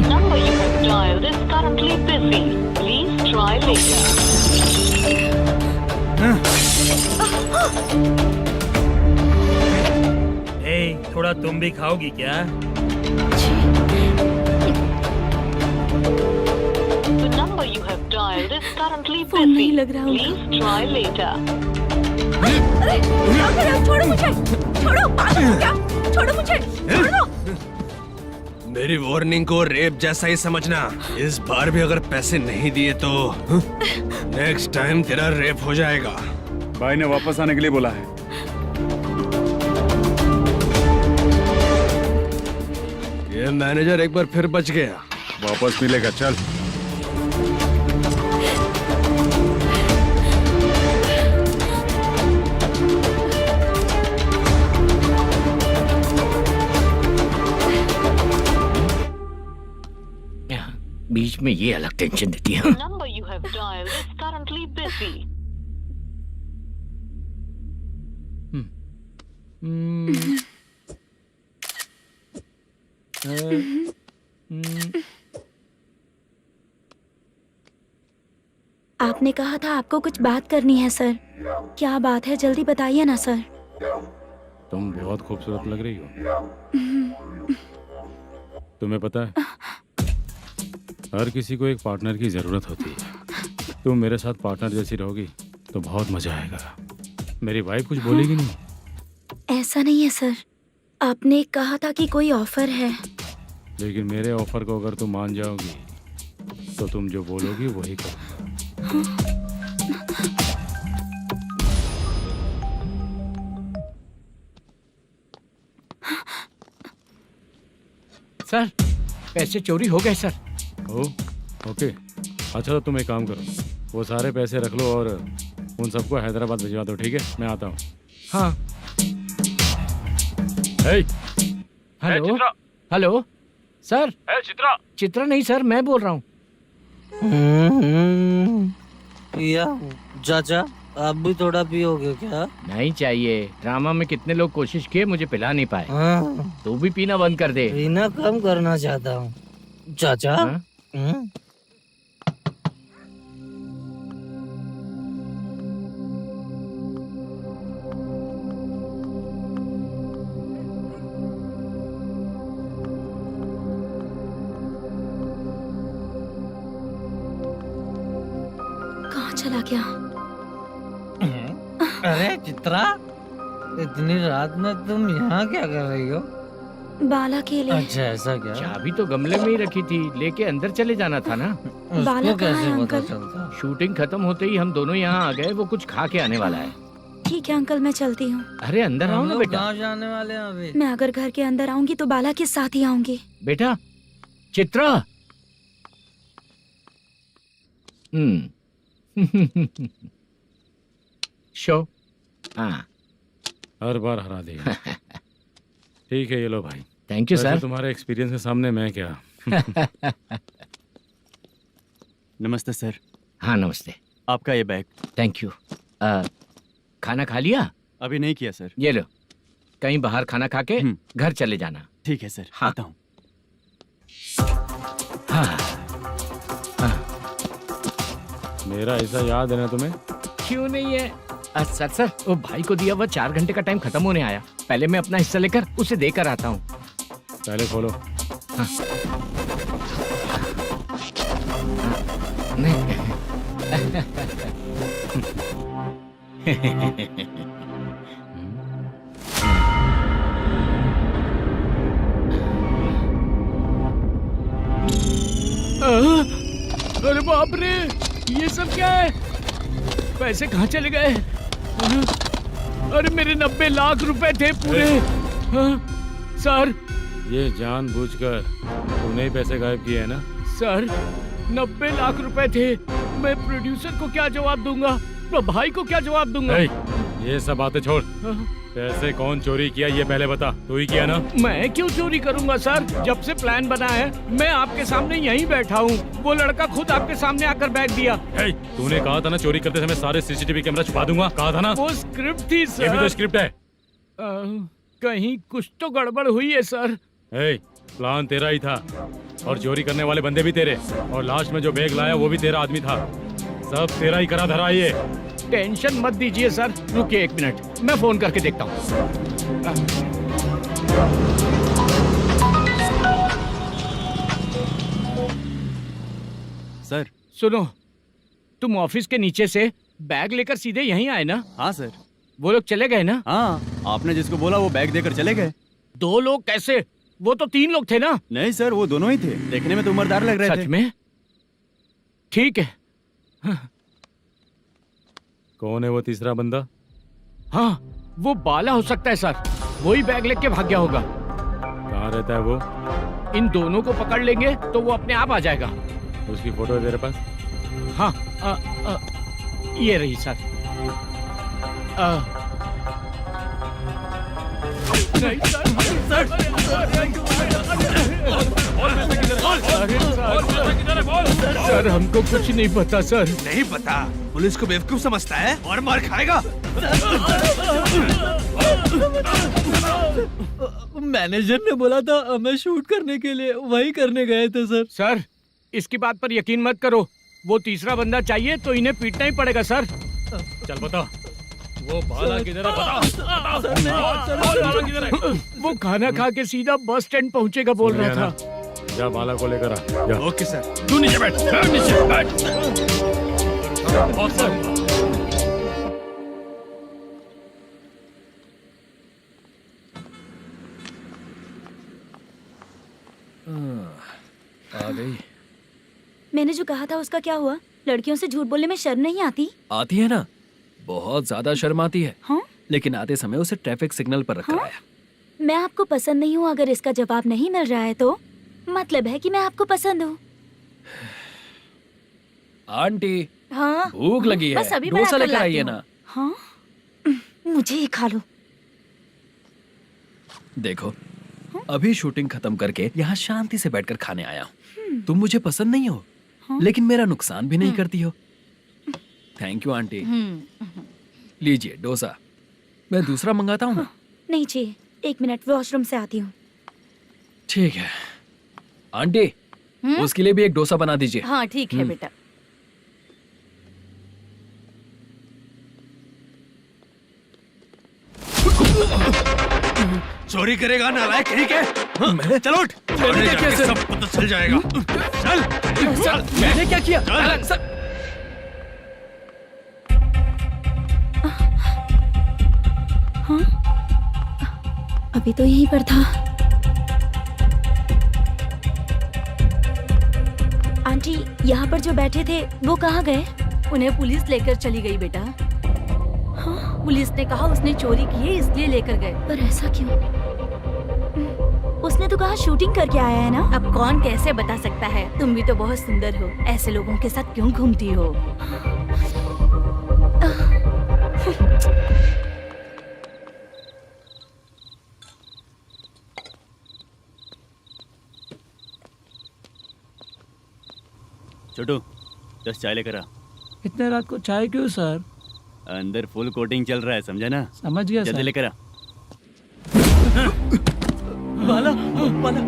number you have dialed is currently busy. Please try later.
थोड़ा तुम भी खाओगी क्या?
The number you have dialed is currently
phone नहीं
busy.
लग रहा
Please try later.
अरे क्या कर रहे हो? छोड़ो मुझे, छोड़ो, पागल हो क्या? छोड़ो मुझे, छोड़ो।
मेरी वार्निंग को रेप जैसा ही समझना। इस बार भी अगर पैसे नहीं दिए तो नेक्स्ट टाइम तेरा रेप हो जाएगा।
भाई ने वापस आने के लिए बोला है।
ये मैनेजर एक बार फिर बच गया।
वापस मिलेगा, चल।
बीच में ये अलग टेंशन देती है।
The number you have dialed is currently busy.
आपने कहा था आपको कुछ बात करनी है सर। क्या बात है, जल्दी बताइए ना सर।
तुम बहुत खूबसूरत लग रही हो। तुम्हें पता है, हर किसी को एक पार्टनर की जरूरत होती है। तुम मेरे साथ पार्टनर जैसी रहोगी तो बहुत मजा आएगा। मेरी वाइफ कुछ बोलेगी नहीं?
ऐसा नहीं है सर, आपने कहा था कि कोई ऑफर है।
लेकिन मेरे ऑफर को अगर तुम मान जाओगी तो तुम जो बोलोगी वही करूँगा।
सर, पैसे चोरी हो गए सर।
ओके, अच्छा तो तुम एक काम करो, वो सारे पैसे रख लो और उन सबको हैदराबाद भिजवा दो, ठीक है? मैं आता हूँ।
हाँ। Hello hello sir.
Chitra.
Chitra नहीं सर, मैं बोल रहा हूँ।
या चाचा, आप भी थोड़ा पियोगे क्या?
नहीं चाहिए। ड्रामा में कितने लोग कोशिश किए, मुझे पिला नहीं पाए। तू भी पीना बंद कर दे।
पीना कम करना चाहता हूँ चाचा।
कहाँ चला गया?
अरे चित्रा, इतनी रात में तुम यहाँ क्या कर रही हो?
बाला के लिए।
अच्छा ऐसा क्या?
चाबी तो गमले में ही रखी थी, लेके अंदर चले जाना था ना।
बाला
उसको
कहाँ है
कैसे पता
अंकल?
चलता?
शूटिंग खत्म होते ही हम दोनों यहाँ आ गए। वो कुछ खा के आने वाला है।
ठीक है अंकल, मैं चलती हूँ।
अरे अंदर आओ
हम
ना
लोग
बेटा।
कहाँ जाने वाले हैं अभी?
मैं अगर घर के अंदर आऊंगी तो बाला के साथ ही आऊंगी।
बेटा, चित्रा। शो। हाँ,
हर बार हरा देगा। ठीक है, ये लो भाई।
थैंक यू
वैसे
सर।
तुम्हारे एक्सपीरियंस के सामने मैं क्या।
नमस्ते सर।
हाँ नमस्ते।
आपका ये बैग।
Thank you. खाना खा लिया?
अभी नहीं किया सर।
ये लो, कहीं बाहर खाना खा के घर चले जाना।
ठीक है सर,
हाँ।
आता हूँ।
हाँ।
मेरा ऐसा याद है ना तुम्हें?
क्यों नहीं है? सर वो भाई को दिया हुआ 4 घंटे का टाइम खत्म होने आया। पहले मैं अपना हिस्सा लेकर उसे देकर आता हूँ।
पहले खोलो।
हाँ। अरे बाप रे, ये सब क्या है? पैसे कहाँ चले गए? अरे मेरे 90 लाख रुपए थे पूरे। सर,
ये जानबूझकर तूने ही पैसे गायब किए हैं ना?
सर 90 लाख रुपए थे। मैं प्रोड्यूसर को क्या जवाब दूंगा, तो भाई को क्या जवाब दूंगा?
ये सब बातें छोड़। पैसे कौन चोरी किया ये पहले बता। तू ही किया ना?
मैं क्यों चोरी करूंगा सर? जब से प्लान बना है मैं आपके सामने यहीं बैठा हूँ। वो लड़का खुद आपके सामने आकर बैग दिया।
तूने कहा था ना चोरी करते समय सारे सीसीटीवी कैमरा छुपा दूंगा, कहा था ना?
वो स्क्रिप्ट थी सर।
ये भी तो स्क्रिप्ट है।
कहीं कुछ तो गड़बड़ हुई है सर।
प्लान तेरा ही था और चोरी करने वाले बंदे भी तेरे, और लास्ट में जो बैग लाया वो भी तेरा आदमी था। सब तेरा ही करा धरा ये।
टेंशन मत दीजिए सर। रुकिए 1 मिनट, मैं फोन करके देखता हूँ।
सर
सुनो, तुम ऑफिस के नीचे से बैग लेकर सीधे यहीं आए ना?
हाँ सर।
वो लोग चले गए ना?
हाँ, आपने जिसको बोला वो बैग देकर चले गए।
2 लोग कैसे? वो तो 3 लोग थे ना?
नहीं सर, वो दोनों ही थे। देखने में तो उम्रदार लग रहे थे।
सच में? ठीक है।
कौन है वो तीसरा बंदा?
हाँ, वो बाला हो सकता है सर। वही बैग लेके भाग गया होगा।
कहाँ रहता है वो?
इन दोनों को पकड़ लेंगे तो वो अपने आप आ जाएगा।
उसकी फोटो है तेरे पास?
हाँ ये रही सर। नहीं सर हमको कुछ नहीं पता सर।
नहीं पता? पुलिस को बेवकूफ समझता है और मार खाएगा।
मैनेजर ने बोला था हमें शूट करने के लिए, वही करने गए थे सर।
सर इसकी बात पर यकीन मत करो, वो तीसरा बंदा चाहिए तो इन्हें पीटना ही पड़ेगा सर।
चल बता, वो बाला किधर है? बता। किधर है?
वो खाना खा के सीधा बस स्टैंड पहुंचेगा बोल रहा था।
जा बाला को लेकर आ। जा।
Okay sir.
तू नीचे बैठ, नीचे बैठ।
आ गई।
मैंने जो कहा था उसका क्या हुआ? लड़कियों से झूठ बोलने में शर्म नहीं आती?
आती है ना, बहुत ज्यादा शर्म आती है।
हाँ?
लेकिन आते समय उसे ट्रैफिक सिग्नल पर रखा
हाँ?
है।
मैं आपको पसंद नहीं हूँ अगर इसका जवाब नहीं मिल रहा है तो मतलब है कि मैं आपको पसंद हूँ।
आंटी
हाँ?
भूख लगी है,
बस अभी
डोसा
बना कर
लेकर
लाती
आइए
हूँ।
ना।
हाँ? मुझे ही खा लो।
देखो अभी शूटिंग खत्म करके यहाँ शांति से बैठकर खाने आया हूँ। तुम मुझे पसंद नहीं हो, लेकिन मेरा नुकसान भी नहीं करती हो। Thank you aunty. लीजिए डोसा। मैं दूसरा मंगाता हूँ ना?
नहीं चाहिए, 1 मिनट वॉशरूम से आती हूँ।
ठीक है आंटी, उसके लिए भी एक डोसा बना दीजिए।
हाँ ठीक है बेटा।
चोरी करेगा नालायक कहीं के?
मैं
चलो उठ।
मैंने क्या किया?
सब पता चल जाएगा। चल।
मैंने क्या किया?
हाँ? अभी तो यहीं पर था। आंटी यहाँ पर जो बैठे थे वो कहाँ गए?
उन्हें पुलिस लेकर चली गई बेटा।
हाँ?
पुलिस ने कहा उसने चोरी की है इसलिए लेकर गए।
पर ऐसा क्यों? उसने तो कहा शूटिंग करके आया है ना।
अब कौन कैसे बता सकता है? तुम भी तो बहुत सुंदर हो, ऐसे लोगों के साथ क्यों घूमती हो?
छोटू 10 चाय लेकर आ।
इतने रात को चाय क्यों सर?
अंदर फुल कोटिंग चल रहा है, समझा ना?
समझ गया
जल्दी
सर।
लेकर आ।
बाला बाला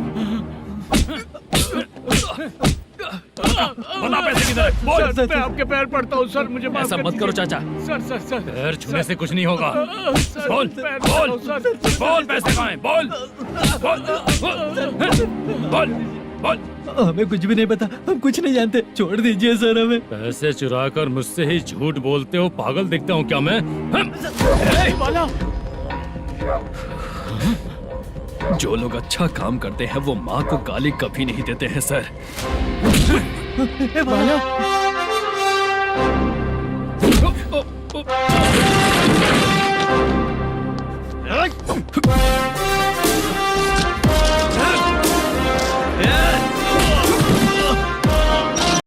बता पैसे किधर है? बोल।
सर मैं आपके पैर पड़ता हूँ सर, मुझे माफ
ऐसा
कर
मत करो
दीजिए।
चाचा।
सर सर सर
पैर छूने से कुछ नहीं होगा।
सर,
बोल
पैर
बोल
पड़ता हूँ, सर।
बोल, पैसे कहाँ हैं? बोल बोल बोल बोल।
हमें कुछ भी नहीं पता, हम कुछ नहीं जानते, छोड़ दीजिए सर हमें।
पैसे चुरा कर मुझसे ही झूठ बोलते हो, पागल दिखता हूँ क्या मैं?
जो लोग अच्छा काम करते हैं वो माँ को गाली कभी नहीं देते हैं सर।
बाला